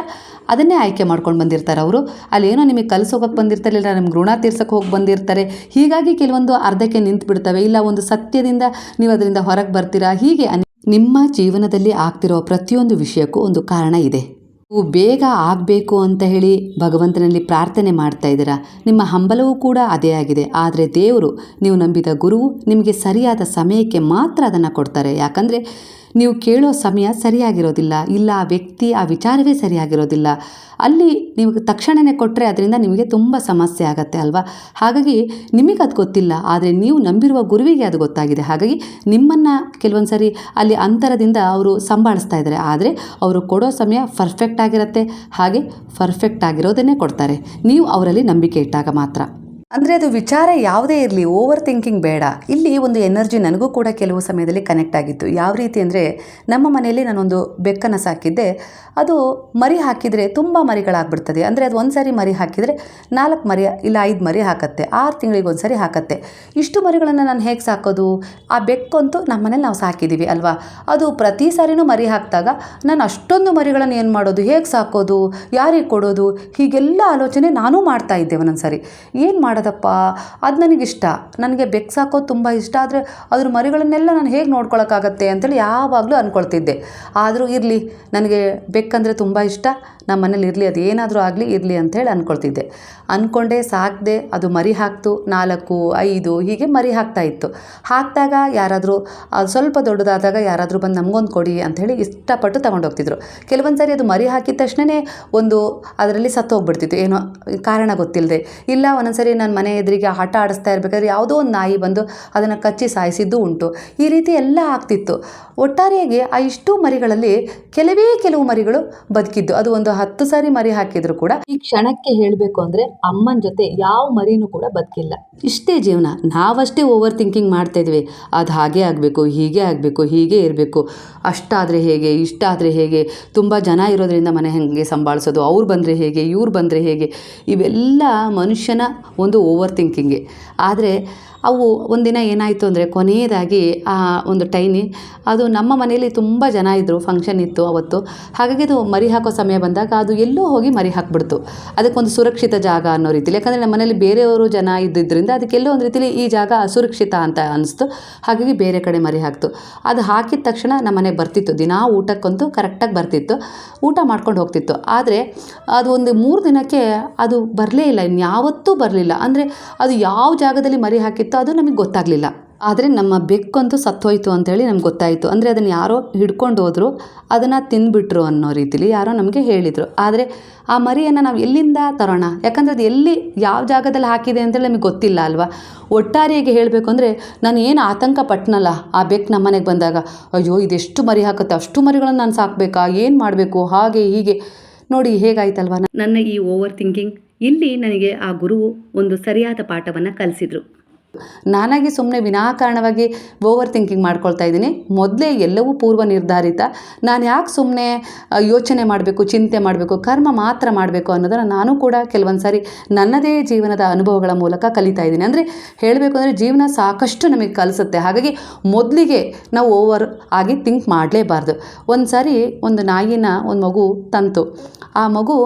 ಅದನ್ನೇ ಆಯ್ಕೆ ಮಾಡ್ಕೊಂಡು ಬಂದಿರ್ತಾರೆ ಅವರು. ಅಲ್ಲೇನೋ ನಿಮಗೆ ಕಲಿಸೋಗಕ್ಕೆ ಬಂದಿರ್ತಾರೆ, ಇಲ್ಲ ನಮ್ಗೆ ಋಣ ತೀರ್ಸೋಕೆ ಹೋಗಿ ಬಂದಿರ್ತಾರೆ. ಹೀಗಾಗಿ ಕೆಲವೊಂದು ಅರ್ಧಕ್ಕೆ ನಿಂತು ಬಿಡ್ತವೆ. ಇಲ್ಲ ಒಂದು ಸತ್ಯದಿಂದ ನೀವು ಅದರಿಂದ ಹೊರಗೆ ಬರ್ತೀರಾ. ಹೀಗೆ ನಿಮ್ಮ ಜೀವನದಲ್ಲಿ ಆಗ್ತಿರೋ ಪ್ರತಿಯೊಂದು ವಿಷಯಕ್ಕೂ ಒಂದು ಕಾರಣ ಇದೆ. ನೀವು ಬೇಗ ಆಗಬೇಕು ಅಂತ ಹೇಳಿ ಭಗವಂತನಲ್ಲಿ ಪ್ರಾರ್ಥನೆ ಮಾಡ್ತಾ ಇದ್ದೀರಾ. ನಿಮ್ಮ ಹಂಬಲವೂ ಕೂಡ ಅದೇ ಆಗಿದೆ. ಆದರೆ ದೇವರು, ನೀವು ನಂಬಿದ ಗುರುವು ನಿಮಗೆ ಸರಿಯಾದ ಸಮಯಕ್ಕೆ ಮಾತ್ರ ಅದನ್ನು ಕೊಡ್ತಾರೆ. ಯಾಕಂದರೆ ನೀವು ಕೇಳೋ ಸಮಯ ಸರಿಯಾಗಿರೋದಿಲ್ಲ, ಇಲ್ಲ ಆ ವ್ಯಕ್ತಿ ಆ ವಿಚಾರವೇ ಸರಿಯಾಗಿರೋದಿಲ್ಲ. ಅಲ್ಲಿ ನೀವು ತಕ್ಷಣವೇ ಕೊಟ್ಟರೆ ಅದರಿಂದ ನಿಮಗೆ ತುಂಬ ಸಮಸ್ಯೆ ಆಗುತ್ತೆ ಅಲ್ವಾ. ಹಾಗಾಗಿ ನಿಮಗೆ ಅದು ಗೊತ್ತಿಲ್ಲ, ಆದರೆ ನೀವು ನಂಬಿರುವ ಗುರುವಿಗೆ ಅದು ಗೊತ್ತಾಗಿದೆ. ಹಾಗಾಗಿ ನಿಮ್ಮನ್ನು ಕೆಲವೊಂದು ಸರಿ ಅಲ್ಲಿ ಅಂತರದಿಂದ ಅವರು ಸಂಭಾಳಿಸ್ತಾ ಇದ್ದಾರೆ. ಆದರೆ ಅವರು ಕೊಡೋ ಸಮಯ ಪರ್ಫೆಕ್ಟ್ ಆಗಿರುತ್ತೆ. ಹಾಗೆ ಪರ್ಫೆಕ್ಟ್ ಆಗಿರೋದನ್ನೇ ಕೊಡ್ತಾರೆ, ನೀವು ಅವರಲ್ಲಿ ನಂಬಿಕೆ ಇಟ್ಟಾಗ ಮಾತ್ರ. ಅಂದರೆ ಅದು ವಿಚಾರ ಯಾವುದೇ ಇರಲಿ, ಓವರ್ ಥಿಂಕಿಂಗ್ ಬೇಡ. ಇಲ್ಲಿ ಒಂದು ಎನರ್ಜಿ ನನಗೂ ಕೂಡ ಕೆಲವು ಸಮಯದಲ್ಲಿ ಕನೆಕ್ಟ್ ಆಗಿತ್ತು. ಯಾವ ರೀತಿ ಅಂದರೆ, ನಮ್ಮ ಮನೆಯಲ್ಲಿ ನಾನೊಂದು ಬೆಕ್ಕನ್ನು ಸಾಕಿದ್ದೆ. ಅದು ಮರಿ ಹಾಕಿದರೆ ತುಂಬ ಮರಿಗಳಾಗ್ಬಿಡ್ತದೆ. ಅಂದರೆ ಅದು ಒಂದು ಸಾರಿ ಮರಿ ಹಾಕಿದರೆ 4 ಮರಿ ಇಲ್ಲ 5 ಮರಿ ಹಾಕತ್ತೆ, 6 ತಿಂಗಳಿಗೆ ಒಂದು ಸಾರಿ ಹಾಕತ್ತೆ. ಇಷ್ಟು ಮರಿಗಳನ್ನು ನಾನು ಹೇಗೆ ಸಾಕೋದು? ಆ ಬೆಕ್ಕಂತೂ ನಮ್ಮ ಮನೇಲಿ ನಾವು ಸಾಕಿದ್ದೀವಿ ಅಲ್ವಾ. ಅದು ಪ್ರತಿ ಸಾರಿನೂ ಮರಿ ಹಾಕಿದಾಗ ನಾನು ಅಷ್ಟೊಂದು ಮರಿಗಳನ್ನು ಏನು ಮಾಡೋದು, ಹೇಗೆ ಸಾಕೋದು, ಯಾರಿಗೆ ಕೊಡೋದು, ಹೀಗೆಲ್ಲ ಆಲೋಚನೆ ನಾನೂ ಮಾಡ್ತಾ ಇದ್ದೆ ಒಂದೊಂದು ಸಾರಿ. ಏನು ಮಾಡೋದು ಕಾದಪ್ಪ, ಅದು ನನಗಿಷ್ಟ, ನನಗೆ ಬೆಕ್ಕು ಸಾಕೋದು ತುಂಬ ಇಷ್ಟ. ಆದರೆ ಅದ್ರ ಮರಿಗಳನ್ನೆಲ್ಲ ನಾನು ಹೇಗೆ ನೋಡ್ಕೊಳಕ್ಕಾಗತ್ತೆ ಅಂತೇಳಿ ಯಾವಾಗಲೂ ಅಂದ್ಕೊಳ್ತಿದ್ದೆ. ಆದರೂ ಇರಲಿ, ನನಗೆ ಬೆಕ್ಕಂದರೆ ತುಂಬ ಇಷ್ಟ, ನಮ್ಮ ಮನೇಲಿ ಇರಲಿ, ಅದು ಏನಾದರೂ ಆಗಲಿ ಇರಲಿ ಅಂಥೇಳಿ ಅಂದ್ಕೊಳ್ತಿದ್ದೆ. ಅಂದ್ಕೊಂಡೇ ಸಾಕಿದೆ. ಅದು ಮರಿ ಹಾಕ್ತು, 4, 5 ಹೀಗೆ ಮರಿ ಹಾಕ್ತಾಯಿತ್ತು. ಹಾಕಿದಾಗ ಯಾರಾದರೂ ಅದು ಸ್ವಲ್ಪ ದೊಡ್ಡದಾದಾಗ ಯಾರಾದರೂ ಬಂದು ನಮಗೊಂದು ಕೊಡಿ ಅಂಥೇಳಿ ಇಷ್ಟಪಟ್ಟು ತೊಗೊಂಡೋಗ್ತಿದ್ರು. ಕೆಲವೊಂದು ಸಾರಿ ಅದು ಮರಿ ಹಾಕಿದ ತಕ್ಷಣವೇ ಅದರಲ್ಲಿ ಸತ್ತೋಗ್ಬಿಡ್ತಿತ್ತು, ಏನೋ ಕಾರಣ ಗೊತ್ತಿಲ್ಲದೆ. ಇಲ್ಲ ಒಂದೊಂದು ಸರಿ ನನ್ನ ಮನೆ ಎದುರಿಗೆ ಆಟ ಆಡಿಸ್ತಾ ಇರಬೇಕಾದ್ರೆ ಯಾವುದೋ ಒಂದು ನಾಯಿ ಬಂದು ಅದನ್ನು ಕಚ್ಚಿ ಸಾಯಿಸಿದ್ದು ಉಂಟು. ಈ ರೀತಿ ಎಲ್ಲ ಆಗ್ತಿತ್ತು. ಒಟ್ಟಾರೆಯಾಗಿ ಆ ಇಷ್ಟು ಮರಿಗಳಲ್ಲಿ ಕೆಲವು ಮರಿಗಳು ಬದುಕಿದ್ದು. ಅದು ಒಂದು 10 ಸಾರಿ ಮರಿ ಹಾಕಿದ್ರು ಕೂಡ ಈ ಕ್ಷಣಕ್ಕೆ ಹೇಳಬೇಕು ಅಂದರೆ ಅಮ್ಮನ ಜೊತೆ ಯಾವ ಮರಿನೂ ಕೂಡ ಬದುಕಿಲ್ಲ. ಇಷ್ಟೇ ಜೀವನ. ನಾವಷ್ಟೇ ಓವರ್ ಥಿಂಕಿಂಗ್ ಮಾಡ್ತಾ ಇದ್ವಿ. ಅದು ಹಾಗೆ ಆಗಬೇಕು, ಹೀಗೆ ಆಗಬೇಕು, ಹೀಗೆ ಇರಬೇಕು, ಅಷ್ಟಾದರೆ ಹೇಗೆ, ಇಷ್ಟಾದರೆ ಹೇಗೆ, ತುಂಬ ಜನ ಇರೋದ್ರಿಂದ ಮನೆ ಹೇಗೆ ಸಂಭಾಳಿಸೋದು, ಅವ್ರು ಬಂದರೆ ಹೇಗೆ, ಇವ್ರು ಬಂದರೆ ಹೇಗೆ, ಇವೆಲ್ಲ ಮನುಷ್ಯನ ಒಂದು ಓವರ್ ಥಿಂಕಿಂಗೆ. ಆದರೆ ಅವು ಒಂದಿನ ಏನಾಯಿತು ಅಂದರೆ ಕೊನೆಯದಾಗಿ ಆ ಒಂದು ಟೈನಿ ಅದು ನಮ್ಮ ಮನೆಯಲ್ಲಿ ತುಂಬ ಜನ ಇದ್ದರು, ಫಂಕ್ಷನ್ ಇತ್ತು ಅವತ್ತು. ಹಾಗಾಗಿ ಅದು ಮರಿ ಹಾಕೋ ಸಮಯ ಬಂದಾಗ ಅದು ಎಲ್ಲೋ ಹೋಗಿ ಮರಿ ಹಾಕಿಬಿಡ್ತು. ಅದಕ್ಕೊಂದು ಸುರಕ್ಷಿತ ಜಾಗ ಅನ್ನೋ ರೀತಿಲಿ, ಯಾಕಂದರೆ ನಮ್ಮ ಮನೇಲಿ ಬೇರೆಯವರು ಜನ ಇದ್ದಿದ್ದರಿಂದ ಅದಕ್ಕೆಲ್ಲೋ ಒಂದು ರೀತಿಲಿ ಈ ಜಾಗ ಅಸುರಕ್ಷಿತ ಅಂತ ಅನಿಸ್ತು. ಹಾಗಾಗಿ ಬೇರೆ ಕಡೆ ಮರಿ ಹಾಕ್ತು. ಅದು ಹಾಕಿದ ತಕ್ಷಣ ನಮ್ಮ ಮನೆಗೆ ಬರ್ತಿತ್ತು, ದಿನಾ ಊಟಕ್ಕಂತೂ ಕರೆಕ್ಟಾಗಿ ಬರ್ತಿತ್ತು, ಊಟ ಮಾಡ್ಕೊಂಡು ಹೋಗ್ತಿತ್ತು. ಆದರೆ ಅದು ಒಂದು 3 ದಿನಕ್ಕೆ ಅದು ಬರಲೇ ಇಲ್ಲ, ಇನ್ಯಾವತ್ತೂ ಬರಲಿಲ್ಲ. ಅಂದರೆ ಅದು ಯಾವ ಜಾಗದಲ್ಲಿ ಮರಿ ಹಾಕಿತ್ತು ಅದು ನಮಗೆ ಗೊತ್ತಾಗಲಿಲ್ಲ. ಆದರೆ ನಮ್ಮ ಬೆಕ್ಕಂತೂ ಸತ್ತೋಯ್ತು ಅಂಥೇಳಿ ನಮ್ಗೆ ಗೊತ್ತಾಯಿತು. ಅಂದರೆ ಅದನ್ನು ಯಾರೋ ಹಿಡ್ಕೊಂಡು ಹೋದರು, ಅದನ್ನು ತಿಂದುಬಿಟ್ರು ಅನ್ನೋ ರೀತಿಲಿ ಯಾರೋ ನಮಗೆ ಹೇಳಿದರು. ಆದರೆ ಆ ಮರಿಯನ್ನು ನಾವು ಎಲ್ಲಿಂದ ತರೋಣ? ಯಾಕಂದರೆ ಅದು ಎಲ್ಲಿ ಯಾವ ಜಾಗದಲ್ಲಿ ಹಾಕಿದೆ ಅಂತೇಳಿ ನಮಗೆ ಗೊತ್ತಿಲ್ಲ ಅಲ್ವಾ. ಒಟ್ಟಾರೆಯಾಗಿ ಹೇಳಬೇಕು ಅಂದರೆ ನಾನು ಏನು ಆತಂಕ ಪಟ್ಟನಲ್ಲ ಆ ಬೆಕ್ಕು ನಮ್ಮ ಮನೆಗೆ ಬಂದಾಗ, ಅಯ್ಯೋ ಇದೆಷ್ಟು ಮರಿ ಹಾಕುತ್ತೆ, ಅಷ್ಟು ಮರಿಗಳನ್ನು ನಾನು ಸಾಕಬೇಕಾ, ಏನು ಮಾಡಬೇಕು, ಹಾಗೆ ಹೀಗೆ. ನೋಡಿ ಹೇಗಾಯ್ತಲ್ವ ನನ್ನ ಈ ಓವರ್ ಥಿಂಕಿಂಗ್. ಇಲ್ಲಿ ನನಗೆ ಆ ಗುರುವು ಒಂದು ಸರಿಯಾದ ಪಾಠವನ್ನು ಕಲಿಸಿದರು. ನಾನಾಗಿ ಸುಮ್ಮನೆ ವಿನಾಕಾರಣವಾಗಿ ಓವರ್ ಥಿಂಕಿಂಗ್ ಮಾಡ್ಕೊಳ್ತಾ ಇದ್ದೀನಿ. ಮೊದಲೇ ಎಲ್ಲವೂ ಪೂರ್ವ ನಿರ್ಧಾರಿತ. ನಾನು ಯಾಕೆ ಸುಮ್ಮನೆ ಯೋಚನೆ ಮಾಡಬೇಕು, ಚಿಂತೆ ಮಾಡಬೇಕು, ಕರ್ಮ ಮಾತ್ರ ಮಾಡಬೇಕು ಅನ್ನೋದನ್ನು ನಾನು ಕೂಡ ಕೆಲವೊಂದು ಸಾರಿ ನನ್ನದೇ ಜೀವನದ ಅನುಭವಗಳ ಮೂಲಕ ಕಲಿತಾ ಇದ್ದೀನಿ. ಅಂದರೆ ಹೇಳಬೇಕು ಅಂದರೆ ಜೀವನ ಸಾಕಷ್ಟು ನಮಗೆ ಕಲಿಸುತ್ತೆ. ಹಾಗಾಗಿ ಮೊದಲಿಗೆ ನಾವು ಓವರ್ ಆಗಿ ಥಿಂಕ್ ಮಾಡಲೇಬಾರ್ದು. ಒಂದು ಸಾರಿ ಒಂದು ನಾಯಿನ ಒಂದು ಮಗು ತಂತು. ಆ ಮಗು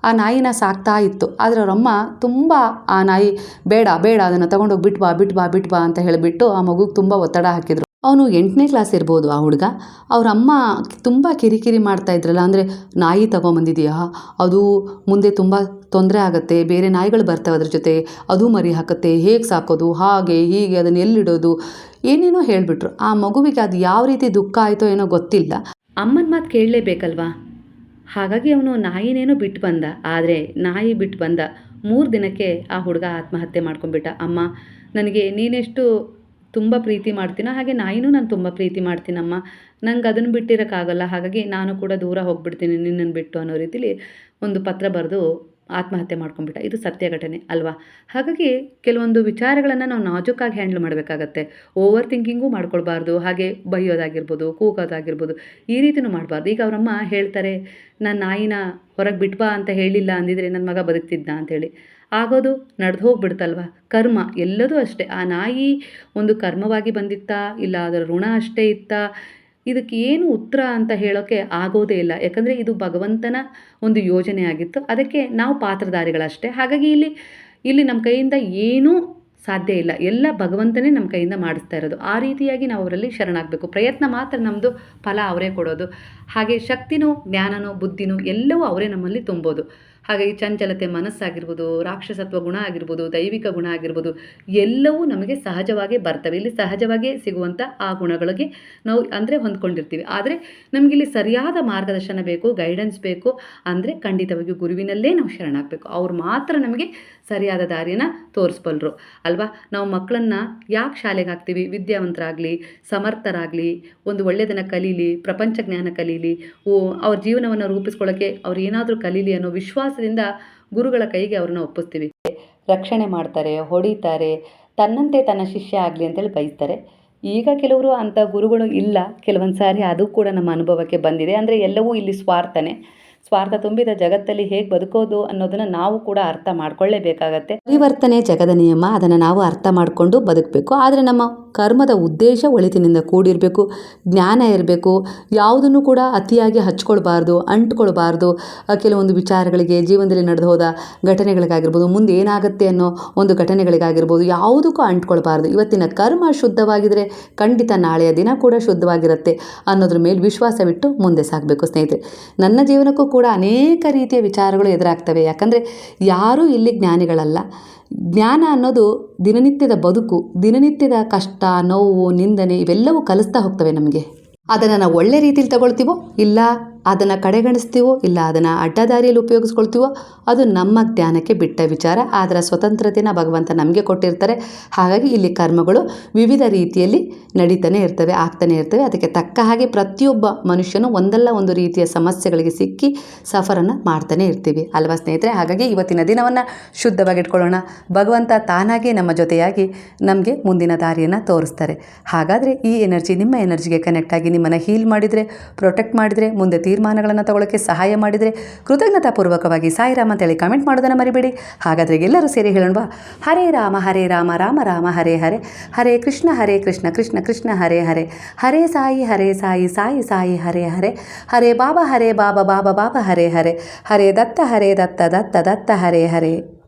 ಆ ನಾಯಿನ ಸಾಕ್ತಾ ಇತ್ತು. ಆದರೆ ಅವರಮ್ಮ ತುಂಬ ಆ ನಾಯಿ ಬೇಡ ಅದನ್ನು ತಗೊಂಡೋಗಿ ಬಿಟ್ಟು ಬಾ ಅಂತ ಹೇಳಿಬಿಟ್ಟು ಆ ಮಗುಗೆ ತುಂಬ ಒತ್ತಡ ಹಾಕಿದರು. ಅವನು 8ನೇ ಕ್ಲಾಸ್ ಇರ್ಬೋದು ಆ ಹುಡುಗ. ಅವ್ರ ಅಮ್ಮ ತುಂಬ ಕಿರಿಕಿರಿ ಮಾಡ್ತಾ ಇದ್ರಲ್ಲ, ಅಂದರೆ ನಾಯಿ ತೊಗೊಂಬಂದಿದೆಯಾ, ಅದು ಮುಂದೆ ತುಂಬ ತೊಂದರೆ ಆಗುತ್ತೆ, ಬೇರೆ ನಾಯಿಗಳು ಬರ್ತವೆ ಅದ್ರ ಜೊತೆ, ಅದು ಮರಿ ಹಾಕುತ್ತೆ, ಹೇಗೆ ಸಾಕೋದು, ಹಾಗೆ ಹೀಗೆ, ಅದನ್ನು ಎಲ್ಲಿಡೋದು, ಏನೇನೋ ಹೇಳಿಬಿಟ್ರು. ಆ ಮಗುವಿಗೆ ಅದು ಯಾವ ರೀತಿ ದುಃಖ ಆಯಿತೋ ಏನೋ ಗೊತ್ತಿಲ್ಲ. ಅಮ್ಮನ ಮಾತು ಕೇಳಲೇಬೇಕಲ್ವಾ. ಹಾಗಾಗಿ ಅವನು ನಾಯಿನೇನೋ ಬಿಟ್ಟು ಬಂದ. ಆದರೆ ನಾಯಿ ಬಿಟ್ಟು ಬಂದ 3 ದಿನಕ್ಕೆ ಆ ಹುಡುಗ ಆತ್ಮಹತ್ಯೆ ಮಾಡ್ಕೊಂಡ್ಬಿಟ್ಟ. ಅಮ್ಮ, ನನಗೆ ನೀನೆಷ್ಟು ತುಂಬ ಪ್ರೀತಿ ಮಾಡ್ತೀನೋ ಹಾಗೆ ನಾಯಿನೂ ನಾನು ತುಂಬ ಪ್ರೀತಿ ಮಾಡ್ತೀನಮ್ಮ, ನಂಗೆ ಅದನ್ನು ಬಿಟ್ಟಿರೋಕ್ಕಾಗಲ್ಲ, ಹಾಗಾಗಿ ನಾನು ಕೂಡ ದೂರ ಹೋಗ್ಬಿಡ್ತೀನಿ ನಿನ್ನನ್ನು ಬಿಟ್ಟು ಅನ್ನೋ ರೀತಿಲಿ ಒಂದು ಪತ್ರ ಬರೆದು ಆತ್ಮಹತ್ಯೆ ಮಾಡ್ಕೊಂಡ್ಬಿಟ್ಟ. ಇದು ಸತ್ಯ ಘಟನೆ ಅಲ್ವಾ. ಹಾಗಾಗಿ ಕೆಲವೊಂದು ವಿಚಾರಗಳನ್ನು ನಾವು ನಾಜೂಕಾಗಿ ಹ್ಯಾಂಡಲ್ ಮಾಡಬೇಕಾಗತ್ತೆ. ಓವರ್ ಥಿಂಕಿಂಗೂ ಮಾಡ್ಕೊಳ್ಬಾರ್ದು, ಹಾಗೆ ಬೈಯೋದಾಗಿರ್ಬೋದು, ಕೂಗೋದಾಗಿರ್ಬೋದು, ಈ ರೀತಿಯೂ ಮಾಡಬಾರ್ದು. ಈಗ ಅವರಮ್ಮ ಹೇಳ್ತಾರೆ, ನಾನು ನಾಯಿನ ಹೊರಗೆ ಬಿಟ್ಬಾ ಅಂತ ಹೇಳಿಲ್ಲ ಅಂದಿದ್ರೆ ನನ್ನ ಮಗ ಬದುಕ್ತಿದ್ದ ಅಂಥೇಳಿ. ಆಗೋದು ನಡೆದು ಹೋಗ್ಬಿಡ್ತಲ್ವ. ಕರ್ಮ ಎಲ್ಲದೂ ಅಷ್ಟೇ. ಆ ನಾಯಿ ಒಂದು ಕರ್ಮವಾಗಿ ಬಂದಿತ್ತಾ, ಇಲ್ಲ ಅದರ ಋಣ ಅಷ್ಟೇ ಇತ್ತಾ, ಇದಕ್ಕೆ ಏನು ಉತ್ತರ ಅಂತ ಹೇಳೋಕ್ಕೆ ಆಗೋದೇ ಇಲ್ಲ. ಯಾಕಂದರೆ ಇದು ಭಗವಂತನ ಒಂದು ಯೋಜನೆ ಆಗಿತ್ತು, ಅದಕ್ಕೆ ನಾವು ಪಾತ್ರಧಾರಿಗಳಷ್ಟೇ. ಹಾಗಾಗಿ ಇಲ್ಲಿ ನಮ್ಮ ಕೈಯಿಂದ ಏನೂ ಸಾಧ್ಯ ಇಲ್ಲ, ಎಲ್ಲ ಭಗವಂತನೇ ನಮ್ಮ ಕೈಯಿಂದ ಮಾಡಿಸ್ತಾ ಇರೋದು. ಆ ರೀತಿಯಾಗಿ ನಾವು ಅವರಲ್ಲಿ ಶರಣಾಗಬೇಕು. ಪ್ರಯತ್ನ ಮಾತ್ರ ನಮ್ಮದು, ಫಲ ಅವರೇ ಕೊಡೋದು. ಹಾಗೆ ಶಕ್ತಿನೂ ಜ್ಞಾನನೂ ಬುದ್ಧಿನೂ ಎಲ್ಲವೂ ಅವರೇ ನಮ್ಮಲ್ಲಿ ತುಂಬೋದು. ಹಾಗಾಗಿ ಚಂಚಲತೆ ಮನಸ್ಸಾಗಿರ್ಬೋದು, ರಾಕ್ಷಸತ್ವ ಗುಣ ಆಗಿರ್ಬೋದು, ದೈವಿಕ ಗುಣ ಆಗಿರ್ಬೋದು, ಎಲ್ಲವೂ ನಮಗೆ ಸಹಜವಾಗೇ ಬರ್ತವೆ. ಇಲ್ಲಿ ಸಹಜವಾಗೇ ಸಿಗುವಂಥ ಆ ಗುಣಗಳಿಗೆ ನಾವು ಅಂದರೆ ಹೊಂದ್ಕೊಂಡಿರ್ತೀವಿ. ಆದರೆ ನಮಗಿಲ್ಲಿ ಸರಿಯಾದ ಮಾರ್ಗದರ್ಶನ ಬೇಕು, ಗೈಡೆನ್ಸ್ ಬೇಕು. ಅಂದರೆ ಖಂಡಿತವಾಗಿಯೂ ಗುರುವಿನಲ್ಲೇ ನಾವು ಶರಣಾಗಬೇಕು. ಅವ್ರು ಮಾತ್ರ ನಮಗೆ ಸರಿಯಾದ ದಾರಿಯನ್ನು ತೋರಿಸ್ಬಲ್ರು ಅಲ್ವಾ. ನಾವು ಮಕ್ಕಳನ್ನು ಯಾಕೆ ಶಾಲೆಗೆ ಹಾಕ್ತೀವಿ? ವಿದ್ಯಾವಂತರಾಗಲಿ, ಸಮರ್ಥರಾಗಲಿ, ಒಂದು ಒಳ್ಳೆಯದನ್ನು ಕಲೀಲಿ, ಪ್ರಪಂಚ ಜ್ಞಾನ ಕಲೀಲಿ, ಅವ್ರ ಜೀವನವನ್ನು ರೂಪಿಸ್ಕೊಳ್ಳೋಕ್ಕೆ ಅವ್ರು ಏನಾದರೂ ಕಲೀಲಿ ಅನ್ನೋ ವಿಶ್ವಾಸದಿಂದ ಗುರುಗಳ ಕೈಗೆ ಅವ್ರನ್ನ ಒಪ್ಪಿಸ್ತೀವಿ. ರಕ್ಷಣೆ ಮಾಡ್ತಾರೆ, ಹೊಡಿತಾರೆ, ತನ್ನಂತೆ ತನ್ನ ಶಿಷ್ಯ ಆಗಲಿ ಅಂತೇಳಿ ಬಯಸ್ತಾರೆ. ಈಗ ಕೆಲವರು ಅಂಥ ಗುರುಗಳು ಇಲ್ಲ. ಕೆಲವೊಂದು ಸಾರಿ ಅದು ಕೂಡ ನಮ್ಮ ಅನುಭವಕ್ಕೆ ಬಂದಿದೆ. ಅಂದರೆ ಎಲ್ಲವೂ ಇಲ್ಲಿ ಸ್ವಾರ್ಥ ತುಂಬಿದ ಜಗತ್ತಲ್ಲಿ ಹೇಗೆ ಬದುಕೋದು ಅನ್ನೋದನ್ನು ನಾವು ಕೂಡ ಅರ್ಥ ಮಾಡ್ಕೊಳ್ಳೇಬೇಕಾಗತ್ತೆ. ಪರಿವರ್ತನೆ ಜಗದ ನಿಯಮ, ಅದನ್ನು ನಾವು ಅರ್ಥ ಮಾಡಿಕೊಂಡು ಬದುಕಬೇಕು. ಆದರೆ ನಮ್ಮ ಕರ್ಮದ ಉದ್ದೇಶ ಒಳಿತಿನಿಂದ ಕೂಡಿರಬೇಕು, ಜ್ಞಾನ ಇರಬೇಕು, ಯಾವುದನ್ನು ಕೂಡ ಅತಿಯಾಗಿ ಹಚ್ಕೊಳ್ಬಾರ್ದು, ಅಂಟ್ಕೊಳ್ಬಾರ್ದು. ಕೆಲವೊಂದು ವಿಚಾರಗಳಿಗೆ, ಜೀವನದಲ್ಲಿ ನಡೆದು ಹೋದ ಘಟನೆಗಳಿಗಾಗಿರ್ಬೋದು, ಮುಂದೆ ಏನಾಗುತ್ತೆ ಅನ್ನೋ ಒಂದು ಘಟನೆಗಳಿಗಾಗಿರ್ಬೋದು, ಯಾವುದಕ್ಕೂ ಅಂಟ್ಕೊಳ್ಬಾರ್ದು. ಇವತ್ತಿನ ಕರ್ಮ ಶುದ್ಧವಾಗಿದ್ದರೆ ಖಂಡಿತ ನಾಳೆಯ ದಿನ ಕೂಡ ಶುದ್ಧವಾಗಿರುತ್ತೆ ಅನ್ನೋದ್ರ ಮೇಲೆ ವಿಶ್ವಾಸವಿಟ್ಟು ಮುಂದೆ ಸಾಗಬೇಕು ಸ್ನೇಹಿತರೆ. ನನ್ನ ಜೀವನಕ್ಕೂ ಕೂಡ ಅನೇಕ ರೀತಿಯ ವಿಚಾರಗಳು ಎದುರಾಗ್ತವೆ. ಯಾಕಂದರೆ ಯಾರೂ ಇಲ್ಲಿ ಜ್ಞಾನಿಗಳಲ್ಲ. ಜ್ಞಾನ ಅನ್ನೋದು ದಿನನಿತ್ಯದ ಬದುಕು, ದಿನನಿತ್ಯದ ಕಷ್ಟ, ನೋವು, ನಿಂದನೆ ಇವೆಲ್ಲವೂ ಕಲಿಸ್ತಾ ಹೋಗ್ತವೆ ನಮಗೆ. ಅದನ್ನು ನಾವು ಒಳ್ಳೆ ರೀತಿಯಲ್ಲಿ ತಗೊಳ್ತೀವೋ ಇಲ್ಲ ಅದನ್ನು ಕಡೆಗಣಿಸ್ತೀವೋ ಇಲ್ಲ ಅದನ್ನು ಅಡ್ಡದಾರಿಯಲ್ಲಿ ಉಪಯೋಗಿಸ್ಕೊಳ್ತೀವೋ ಅದು ನಮ್ಮ ಜ್ಞಾನಕ್ಕೆ ಬಿಟ್ಟ ವಿಚಾರ. ಅದರ ಸ್ವತಂತ್ರತೆನ ಭಗವಂತ ನಮಗೆ ಕೊಟ್ಟಿರ್ತಾರೆ. ಹಾಗಾಗಿ ಇಲ್ಲಿ ಕರ್ಮಗಳು ವಿವಿಧ ರೀತಿಯಲ್ಲಿ ನಡೀತಾನೆ ಇರ್ತವೆ, ಆಗ್ತಾನೆ ಇರ್ತವೆ. ಅದಕ್ಕೆ ತಕ್ಕ ಹಾಗೆ ಪ್ರತಿಯೊಬ್ಬ ಮನುಷ್ಯನು ಒಂದಲ್ಲ ಒಂದು ರೀತಿಯ ಸಮಸ್ಯೆಗಳಿಗೆ ಸಿಕ್ಕಿ ಸಫರನ್ನು ಮಾಡ್ತಾನೆ ಇರ್ತೀವಿ ಅಲ್ವಾ ಸ್ನೇಹಿತರೆ. ಹಾಗಾಗಿ ಇವತ್ತಿನ ದಿನವನ್ನು ಶುದ್ಧವಾಗಿ ಇಟ್ಕೊಳ್ಳೋಣ. ಭಗವಂತ ತಾನಾಗೇ ನಮ್ಮ ಜೊತೆಯಾಗಿ ನಮಗೆ ಮುಂದಿನ ದಾರಿಯನ್ನು ತೋರಿಸ್ತಾರೆ. ಹಾಗಾದರೆ ಈ ಎನರ್ಜಿ ನಿಮ್ಮ ಎನರ್ಜಿಗೆ ಕನೆಕ್ಟ್ ಆಗಿ ನಿಮ್ಮನ್ನು ಹೀಲ್ ಮಾಡಿದರೆ, ಪ್ರೊಟೆಕ್ಟ್ ಮಾಡಿದರೆ, ಮುಂದೆ ತೀರ್ಮಾನಗಳನ್ನು ತಗೊಳ್ಳೋಕ್ಕೆ ಸಹಾಯ ಮಾಡಿದರೆ ಕೃತಜ್ಞತಾಪೂರ್ವಕವಾಗಿ ಸಾಯಿರಾಮ್ ಅಂತೇಳಿ ಕಮೆಂಟ್ ಮಾಡೋದನ್ನು ಮರಿಬೇಡಿ. ಹಾಗಾದರೆ ಎಲ್ಲರೂ ಸೇರಿ ಹೇಳೋಣವಾ? ಹರೇ ರಾಮ ರಾಮ ರಾಮ ಹರೇ ಹರೇ, ಹರೇ ಕೃಷ್ಣ ಕೃಷ್ಣ ಕೃಷ್ಣ ಹರೇ ಹರೇ, ಹರೇ ಸಾಯಿ ಸಾಯಿ ಸಾಯಿ ಹರೇ ಹರೇ, ಹರೇ ಬಾಬಾ ಬಾಬಾ ಬಾಬಾ ಹರೇ ಹರೇ, ಹರೇ ದತ್ತ ದತ್ತ ದತ್ತ ಹರೇ ಹರೇ.